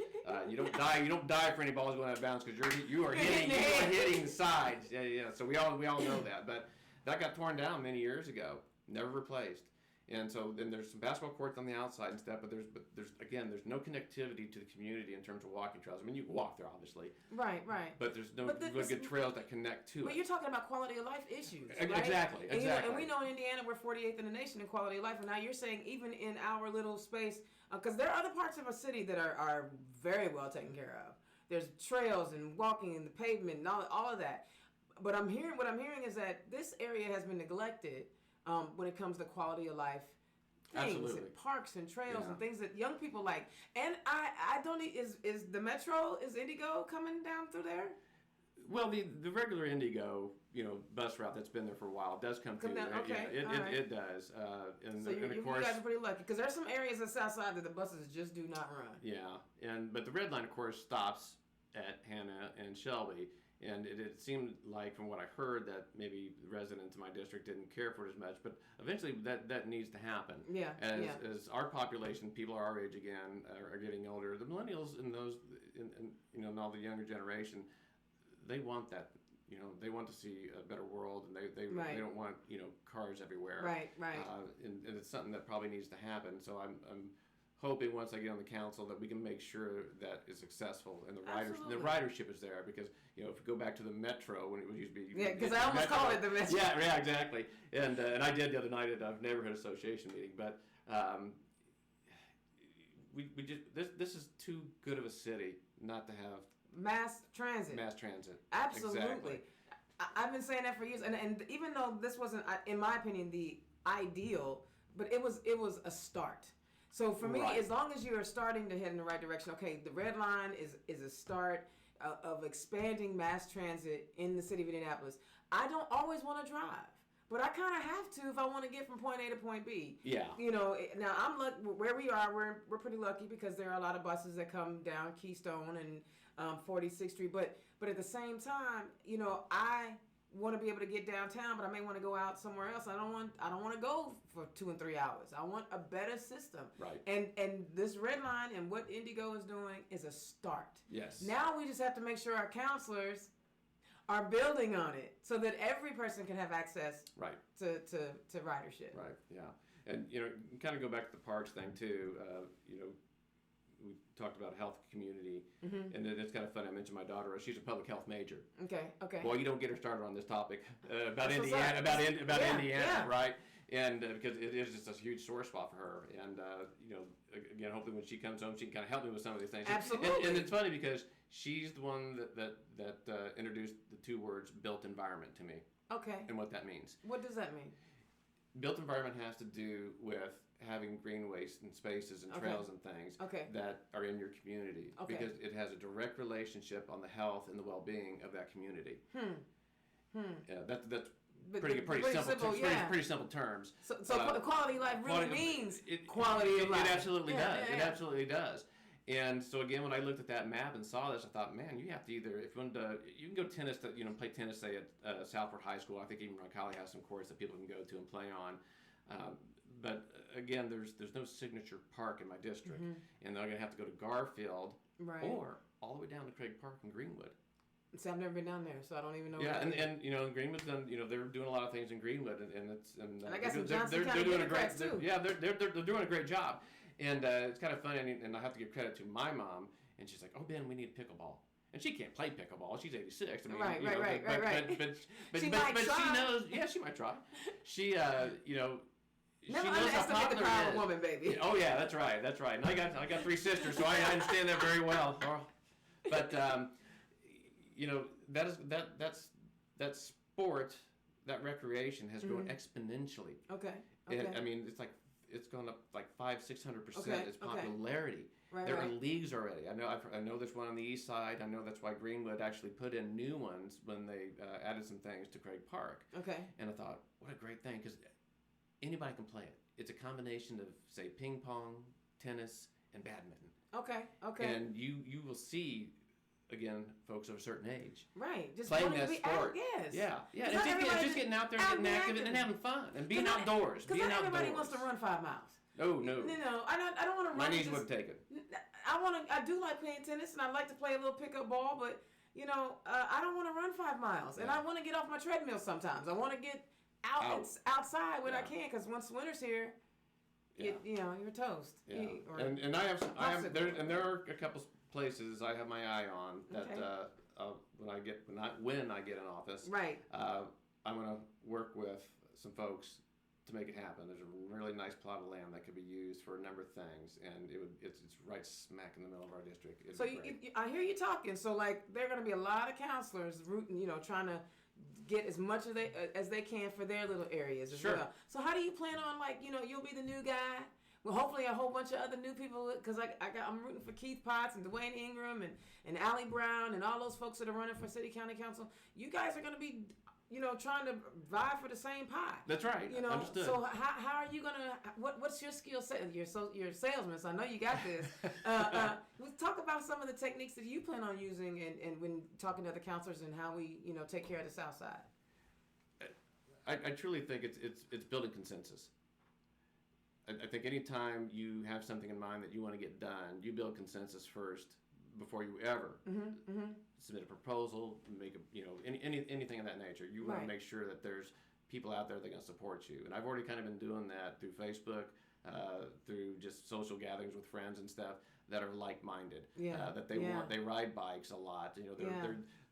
You don't die for any balls going out of bounds, because you are hitting the sides. Yeah. So we all know that, but that got torn down many years ago, never replaced. And so then there's some basketball courts on the outside and stuff, but there's no connectivity to the community in terms of walking trails. I mean, you can walk there, obviously. Right. But there's no really good trails that connect to it. But you're talking about quality of life issues, right? Exactly. And we know in Indiana we're 48th in the nation in quality of life, and now you're saying even in our little space, because there are other parts of a city that are very well taken care of. There's trails and walking and the pavement and all of that. But what I'm hearing is that this area has been neglected when it comes to quality of life things and parks and trails and things that young people like. And I don't is the Metro, is Indigo coming down through there? Well, the regular Indigo, bus route that's been there for a while does come through there. Okay. Yeah, it does. And of course, you guys are pretty lucky, because there's some areas on the south side that the buses just do not run. Yeah, but the red line, of course, stops at Hannah and Shelby. And it seemed like, from what I heard, that maybe residents in my district didn't care for it as much. But eventually that needs to happen. As our population, people our age again, are getting older, the millennials and those, and all the younger generation, they want that. They want to see a better world, and they don't want cars everywhere. Right. And it's something that probably needs to happen. So I'm hoping once I get on the council that we can make sure that it's successful and the ridership is there, because if you go back to the Metro when it used to be because I almost called it the Metro. Yeah, exactly. And I did the other night at a neighborhood association meeting, but we just this is too good of a city not to have mass transit. Absolutely. Exactly. I've been saying that for years, and even though this wasn't, in my opinion, the ideal, but it was a start. So for me, as long as you're starting to head in the right direction, okay, the red line is a start of expanding mass transit in the city of Indianapolis. I don't always want to drive, but I kind of have to if I want to get from point A to point B. Yeah. Now I'm where we are, we're pretty lucky, because there are a lot of buses that come down Keystone and 46th Street, but at the same time, I want to be able to get downtown, but I may want to go out somewhere else. I don't want to go for 2 and 3 hours. I want a better system. Right. And this red line and what Indigo is doing is a start. Yes. Now we just have to make sure our counselors are building on it so that every person can have access to ridership. Right. Yeah. And kind of go back to the parks thing too. We talked about health community, and it's kind of funny. I mentioned my daughter; she's a public health major. Okay. Well, you don't get her started on this topic about Indiana, Indiana, right? And because it is just a huge sore spot for her, and again, hopefully when she comes home, she can kind of help me with some of these things. Absolutely. And it's funny because she's the one that introduced the 2 words "built environment" to me. Okay. And what that means. What does that mean? built environment has to do with having greenways and spaces and trails and things that are in your community because it has a direct relationship on the health and the well-being of that community. Yeah, that's pretty simple. Pretty simple terms. So quality of life really means quality of life. It absolutely does. It absolutely does. And so again, when I looked at that map and saw this, I thought, man, you have to either, if you want to, you can go tennis, play tennis, say at Southport High School. I think even Roncalli has some courts that people can go to and play on. But again, there's no signature park in my district, and they're going to have to go to Garfield or all the way down to Craig Park in Greenwood. See, I've never been down there, so I don't even know. Yeah, and Greenwood's done. They're doing a lot of things in Greenwood, and I got some Johnson County doing a great. too. They're doing a great job, and it's kind of funny. And I have to give credit to my mom, and she's like, "Oh, Ben, we need pickleball." And she can't play pickleball. She's 86. I mean, right. But she knows. Yeah, she might try. She, Never she knows how underestimate the popular power it of a woman, baby. Oh yeah, that's right. And I got 3 sisters, so I understand that very well. But that sport, that recreation has grown exponentially. Okay. I mean, it's gone up like 500-600% its popularity. There are leagues already. I know there's one on the east side. I know that's why Greenwood actually put in new ones when they added some things to Craig Park. Okay. And I thought, what a great thing, because anybody can play it. It's a combination of, say, ping pong, tennis, and badminton. Okay. And you will see, again, folks of a certain age. Right. Just playing that sport. Yes. Yeah. It's just getting out there, getting active, and having fun, and being outdoors. Because not everybody wants to run 5 miles. Oh, no. I don't want to run. My knees wouldn't take it. I do like playing tennis, and I like to play a little pickup ball, but, I don't want to run 5 miles. And I want to get off my treadmill sometimes. I want to get outside when I can, because once winter's here, you're toast. Yeah. And there are a couple places I have my eye on that when I get in office, right? I'm going to work with some folks to make it happen. There's a really nice plot of land that could be used for a number of things, and it's right smack in the middle of our district. So I hear you talking. So there are going to be a lot of counselors rooting, trying to get as much as they can for their little areas as well. So how do you plan on you'll be the new guy? Well, hopefully a whole bunch of other new people, because I'm rooting for Keith Potts and Dwayne Ingram and Allie Brown and all those folks that are running for City County Council. You guys are going to be, trying to vie for the same pie. That's right. Understood. So how are you going to, what's your skill set? You're a salesman, so I know you got this. Let's talk about some of the techniques that you plan on using and when talking to other counselors and how we, take care of the South Side. I truly think it's building consensus. I think anytime you have something in mind that you want to get done, you build consensus first before you ever submit a proposal, make anything of that nature. You want to make sure that there's people out there that are going to support you. And I've already kind of been doing that through Facebook, through just social gatherings with friends and stuff that are like-minded. That they ride bikes a lot.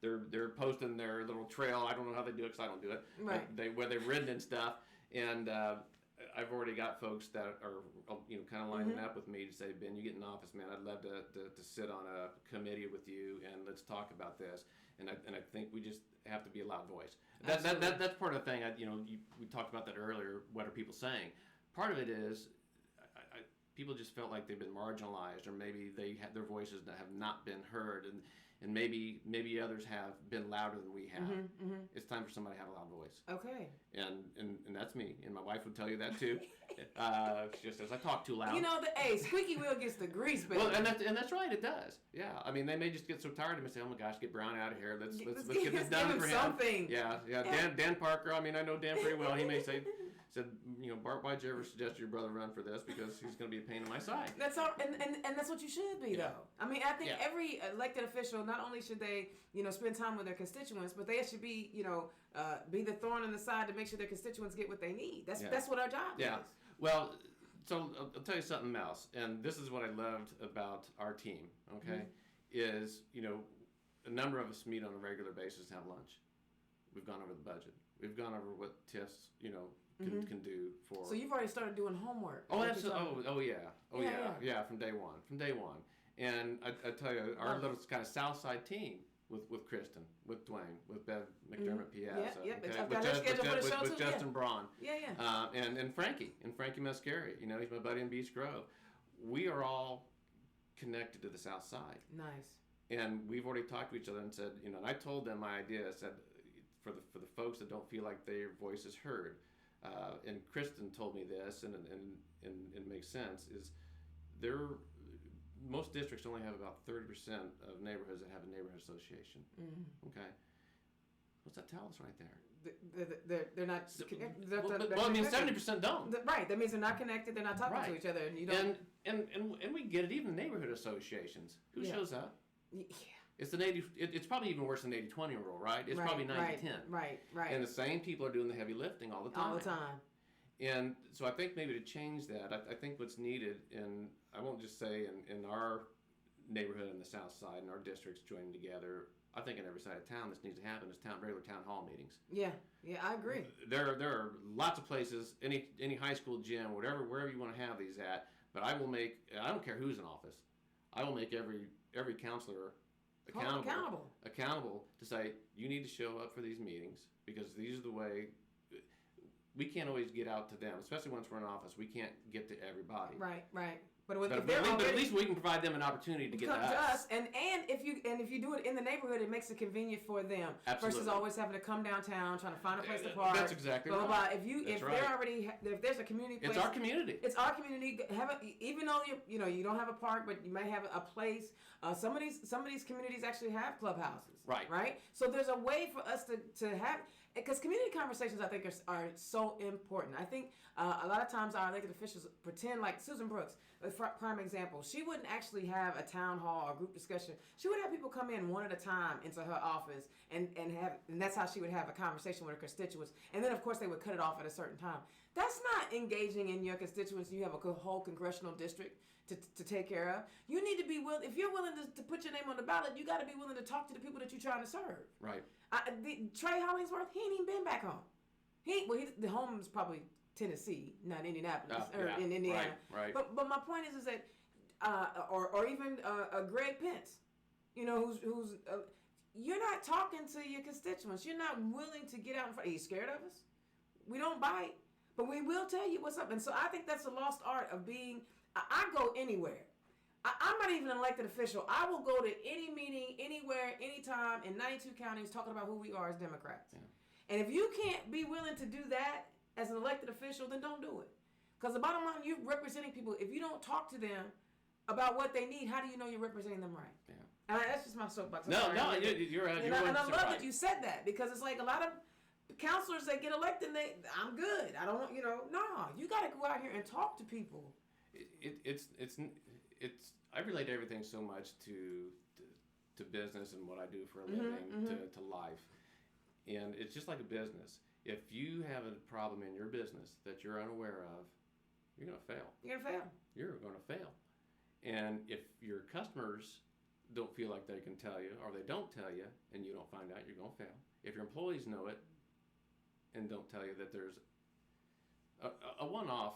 They're posting their little trail. I don't know how they do it because I don't do it. Right. Where they've ridden and stuff. And I've already got folks that are, kind of lining up with me to say, Ben, you get in office, man, I'd love to sit on a committee with you and let's talk about this. And I think we just have to be a loud voice. That's part of the thing. We talked about that earlier. What are people saying? Part of it is people just felt like they've been marginalized, or maybe their voices have not been heard, and maybe others have been louder than we have. It's time for somebody to have a loud voice. Okay. And that's me, and my wife would tell you that too. She just says I talk too loud. Squeaky wheel gets the grease, baby. Well, and that's right, it does. Yeah, I mean, they may just get so tired of me and say, "Oh my gosh, get Brown out of here. Let's get this done for him." Something. Yeah. Dan Parker. I mean, I know Dan pretty well. He may said, Bart, why'd you ever suggest your brother run for this? Because he's going to be a pain in my side. That's all, and that's what you should be, though. I mean, I think every elected official, not only should they, spend time with their constituents, but they should be, be the thorn in the side to make sure their constituents get what they need. That's what our job is. Well, so I'll tell you something else, and this is what I loved about our team. Okay, is a number of us meet on a regular basis and have lunch. We've gone over the budget. We've gone over what TIFs, can do for. So you've already started doing homework. Oh, absolutely. Yeah. From day one. And I tell you, our little kind of South Side team, with Kristen, with Dwayne, with Bev McDermott Piazza, Yep. okay? I've got her scheduled for the show with too. Justin Braun, Yeah. and Frankie Mascari. You know, he's my buddy in Beach Grove. We are all connected to the South Side. Nice. And we've already talked to each other and said, you know, and I told them my idea. I said, for the folks that don't feel like their voice is heard, and Kristen told me this, and it makes sense. Is most districts only have about 30% of neighborhoods that have a neighborhood association. Okay, what's that tell us right there? They're not. Well, I mean, 70% don't. Right. That means they're not connected. They're not talking to each other, and you don't. And we get it. Even neighborhood associations. Who shows up? Yeah. It's an 80. It's probably even worse than 80-20 rule, right? It's probably 90-10. Right. And the same people are doing the heavy lifting all the time. And so I think maybe to change that, I think what's needed I won't just say in our neighborhood in the South Side and our districts joining together. I think in every side of town this needs to happen is regular town hall meetings. Yeah, I agree. There are lots of places, any high school gym, wherever you want to have these at. But I don't care who's in office. I will make every counselor accountable to say, you need to show up for these meetings because these are the way. We can't always get out to them, especially once we're in office. We can't get to everybody. Right. But at least we can provide them an opportunity to get to us. And if you do it in the neighborhood, it makes it convenient for them. Absolutely. Versus always having to come downtown trying to find a place to park. That's exactly right. Blah. If there's a community place, it's our community. It's our community. Even though you don't have a park, but you may have a place. Some of these communities actually have clubhouses. Right. So there's a way for us to have. Because community conversations, I think, are so important. I think a lot of times our elected officials pretend, like Susan Brooks, a prime example. She wouldn't actually have a town hall or group discussion. She would have people come in one at a time into her office, and that's how she would have a conversation with her constituents. And then, of course, they would cut it off at a certain time. That's not engaging in your constituents. You have a whole congressional district to take care of. You need to be willing. If you're willing to put your name on the ballot, you got to be willing to talk to the people that you're trying to serve. Right. Trey Hollingsworth, he ain't even been back home. The home is probably Tennessee, not Indianapolis in Indiana. Right. But my point is that, or even Greg Pence, who's you're not talking to your constituents. You're not willing to get out in front. Are you scared of us? We don't bite, but we will tell you what's up. And so I think that's a lost art of being. I go anywhere. I'm not even an elected official. I will go to any meeting, anywhere, anytime in 92 counties talking about who we are as Democrats. Yeah. And if you can't be willing to do that as an elected official, then don't do it. Because the bottom line, you're representing people. If you don't talk to them about what they need, how do you know you're representing them right? Yeah. And that's just my soapbox. No, you're right. And I love that you said that because it's like a lot of counselors that get elected, I'm good. I don't, you got to go out here and talk to people. I relate everything so much to business and what I do for a living, to life. And it's just like a business. If you have a problem in your business that you're unaware of, you're going to fail. You're going to fail. You're going to fail. And if your customers don't feel like they can tell you, or they don't tell you, and you don't find out, you're going to fail. If your employees know it and don't tell you that there's a one-off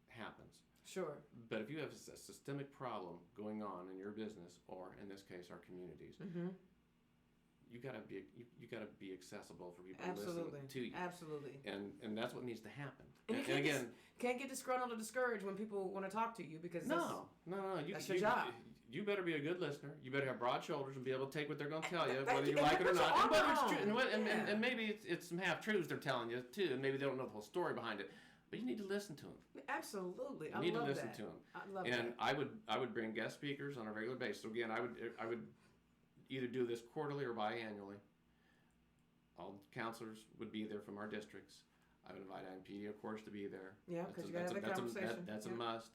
happens. Sure. But if you have a systemic problem going on in your business, or in this case, our communities, you gotta be accessible for people to listen to you. Absolutely. And that's what needs to happen. And you can't get disgruntled or discouraged when people want to talk to you because no. That's your job. You better be a good listener. You better have broad shoulders and be able to take what they're going to tell you, whether you and like it or not. And whether it's true, and maybe it's some half truths they're telling you too, and maybe they don't know the whole story behind it. But you need to listen to them. Absolutely, you need to listen to them. I love that. And I would bring guest speakers on a regular basis. So again, I would either do this quarterly or biannually. All counselors would be there from our districts. I would invite IMPD, of course, to be there. Yeah, because you got to have that conversation. That's a must.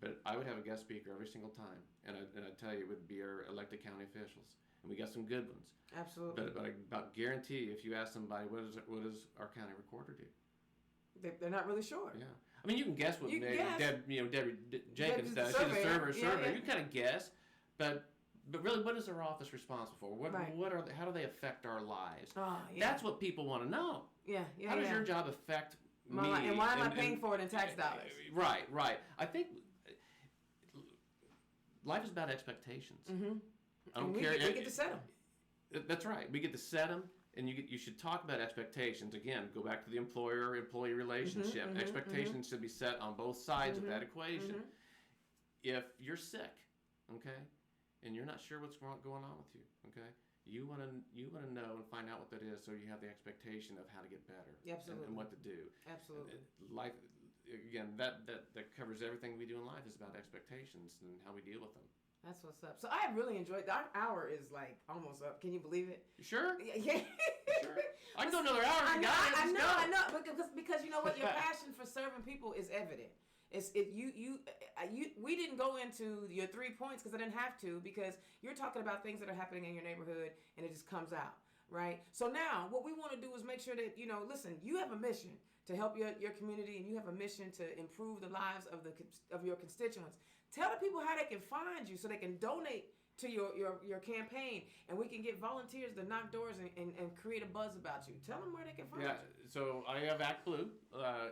But I would have a guest speaker every single time, and I'd tell you it would be our elected county officials, and we got some good ones. Absolutely. But I about guarantee, if you ask somebody, what does our county recorder do? They're not really sure. Yeah, I mean you can guess what Debbie Jenkins does. She's a surveyor. Yeah. You kind of guess, but really, what is their office responsible for? How do they affect our lives? Oh, yeah. That's what people want to know. Yeah. How does your job affect me? And why am I paying for it in tax dollars? Right. I think life is about expectations. Mm-hmm. I don't care. We get to set them. That's right. We get to set them, and you should talk about expectations. Again, go back to the employer-employee relationship. Expectations should be set on both sides of that equation. If you're sick, okay, and you're not sure what's going on with you, okay, you want to know and find out what that is, so you have the expectation of how to get better. Absolutely. And what to do. Absolutely. Life, again, that covers everything we do in life. Is about expectations and how we deal with them. That's what's up. So I really enjoyed that. Our hour is like almost up. Can you believe it? You sure? Yeah. Sure. I can go another hour. I know. Because you know what? Your passion for serving people is evident. We didn't go into your 3 points because I didn't have to, because you're talking about things that are happening in your neighborhood and it just comes out, right? So now what we want to do is make sure that, listen, you have a mission to help your community, and you have a mission to improve the lives of your constituents. Tell the people how they can find you so they can donate to your campaign, and we can get volunteers to knock doors and create a buzz about you. Tell them where they can find you. So I have Act Blue,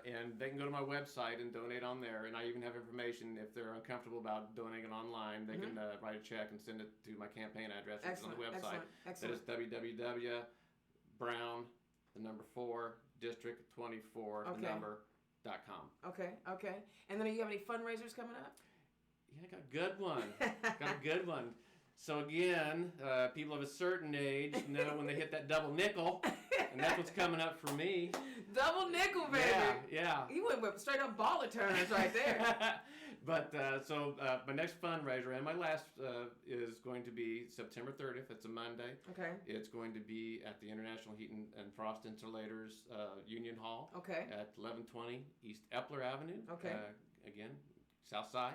and they can go to my website and donate on there, and I even have information if they're uncomfortable about donating online. They can write a check and send it to my campaign address. It's on the website. Excellent. That is www.brown, the number 4, district 24, the number.com. Okay. And then, do you have any fundraisers coming up? Yeah, I got a good one. So again, people of a certain age know when they hit that double nickel, and that's what's coming up for me. Double nickel, baby. Yeah. You went straight up baller turns right there. But my next fundraiser and my last is going to be September 30th. It's a Monday. Okay. It's going to be at the International Heat and Frost Insulators Union Hall. Okay. At 1120 East Epler Avenue. Okay. Again, South Side,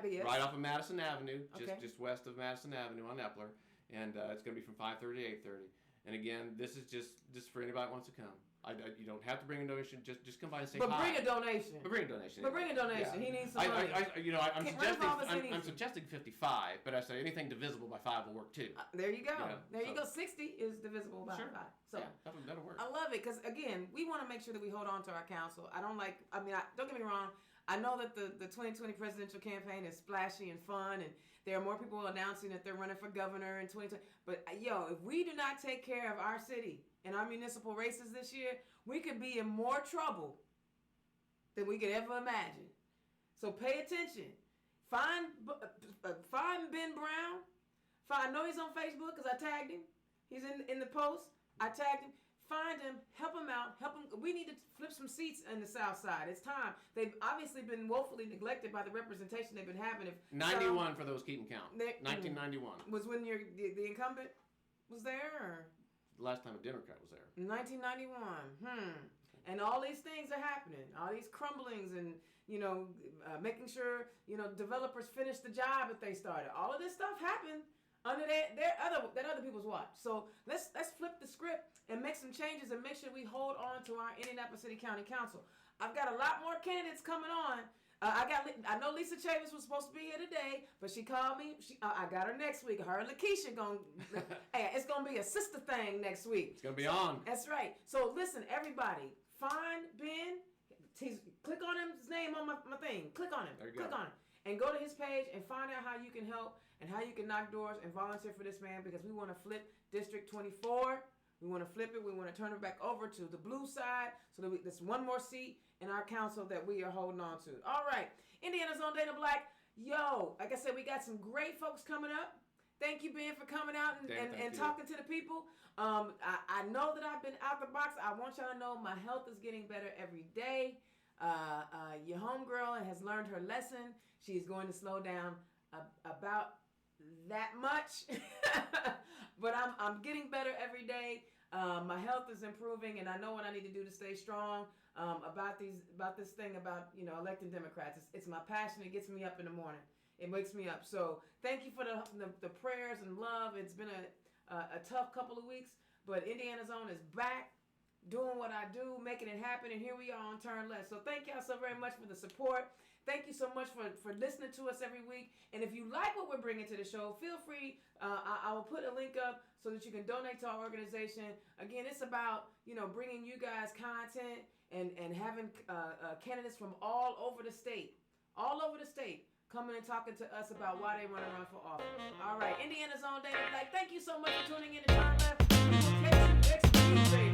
yes. Right off of Madison Avenue, just west of Madison Avenue on Epler, and it's going to be from 5:30 to 8:30. And again, this is just for anybody that wants to come. You don't have to bring a donation. Just come by and say hi. But bring a donation. Yeah. He needs some money. I'm suggesting 55, but I say anything divisible by 5 will work too. There you go. You go. 60 is divisible by 5. So that'll work. I love it because again, we want to make sure that we hold on to our council. Don't get me wrong. I know that the 2020 presidential campaign is splashy and fun, and there are more people announcing that they're running for governor in 2020. But if we do not take care of our city and our municipal races this year, we could be in more trouble than we could ever imagine. So pay attention. Find Ben Brown. I know he's on Facebook because I tagged him. He's in the post. I tagged him. Find him, help him out, We need to flip some seats in the South Side. It's time. They've obviously been woefully neglected by the representation they've been having. 91 for those keeping count. 1991. Was when the incumbent was there? Or? The last time a Democrat was there. 1991. And all these things are happening. All these crumblings and, making sure, developers finish the job that they started. All of this stuff happened under that other people's watch. So let's flip the script and make some changes and make sure we hold on to our Indianapolis City County Council. I've got a lot more candidates coming on. I know Lisa Chavis was supposed to be here today, but she called me. I got her next week. Her and Lakeisha it's gonna be a sister thing next week. It's gonna be on. That's right. So listen, everybody, find Ben. Click on his name on my thing. Click on him. Click on him. And go to his page and find out how you can help and how you can knock doors and volunteer for this man, because we want to flip District 24. We want to flip it. We want to turn it back over to the blue side so that there's one more seat in our council that we are holding on to. All right. Indiana's own Dana Black. Like I said, we got some great folks coming up. Thank you, Ben, for coming out and talking to the people. I know that I've been out the box. I want y'all to know my health is getting better every day. Your homegirl has learned her lesson. She's going to slow down about that much, but I'm getting better every day. My health is improving, and I know what I need to do to stay strong about this thing about electing Democrats. It's my passion. It gets me up in the morning. It wakes me up. So thank you for the prayers and love. It's been a tough couple of weeks, but Indiana's Own is back, doing what I do, making it happen, and here we are on Turn Left. So thank y'all so very much for the support. Thank you so much for listening to us every week. And if you like what we're bringing to the show, feel free. I will put a link up so that you can donate to our organization. Again, it's about bringing you guys content and having candidates from all over the state. coming and talking to us about why they want to run for office. All right, Indiana's own Dana Black. Thank you so much for tuning in to Time Left. We will catch you next week, baby.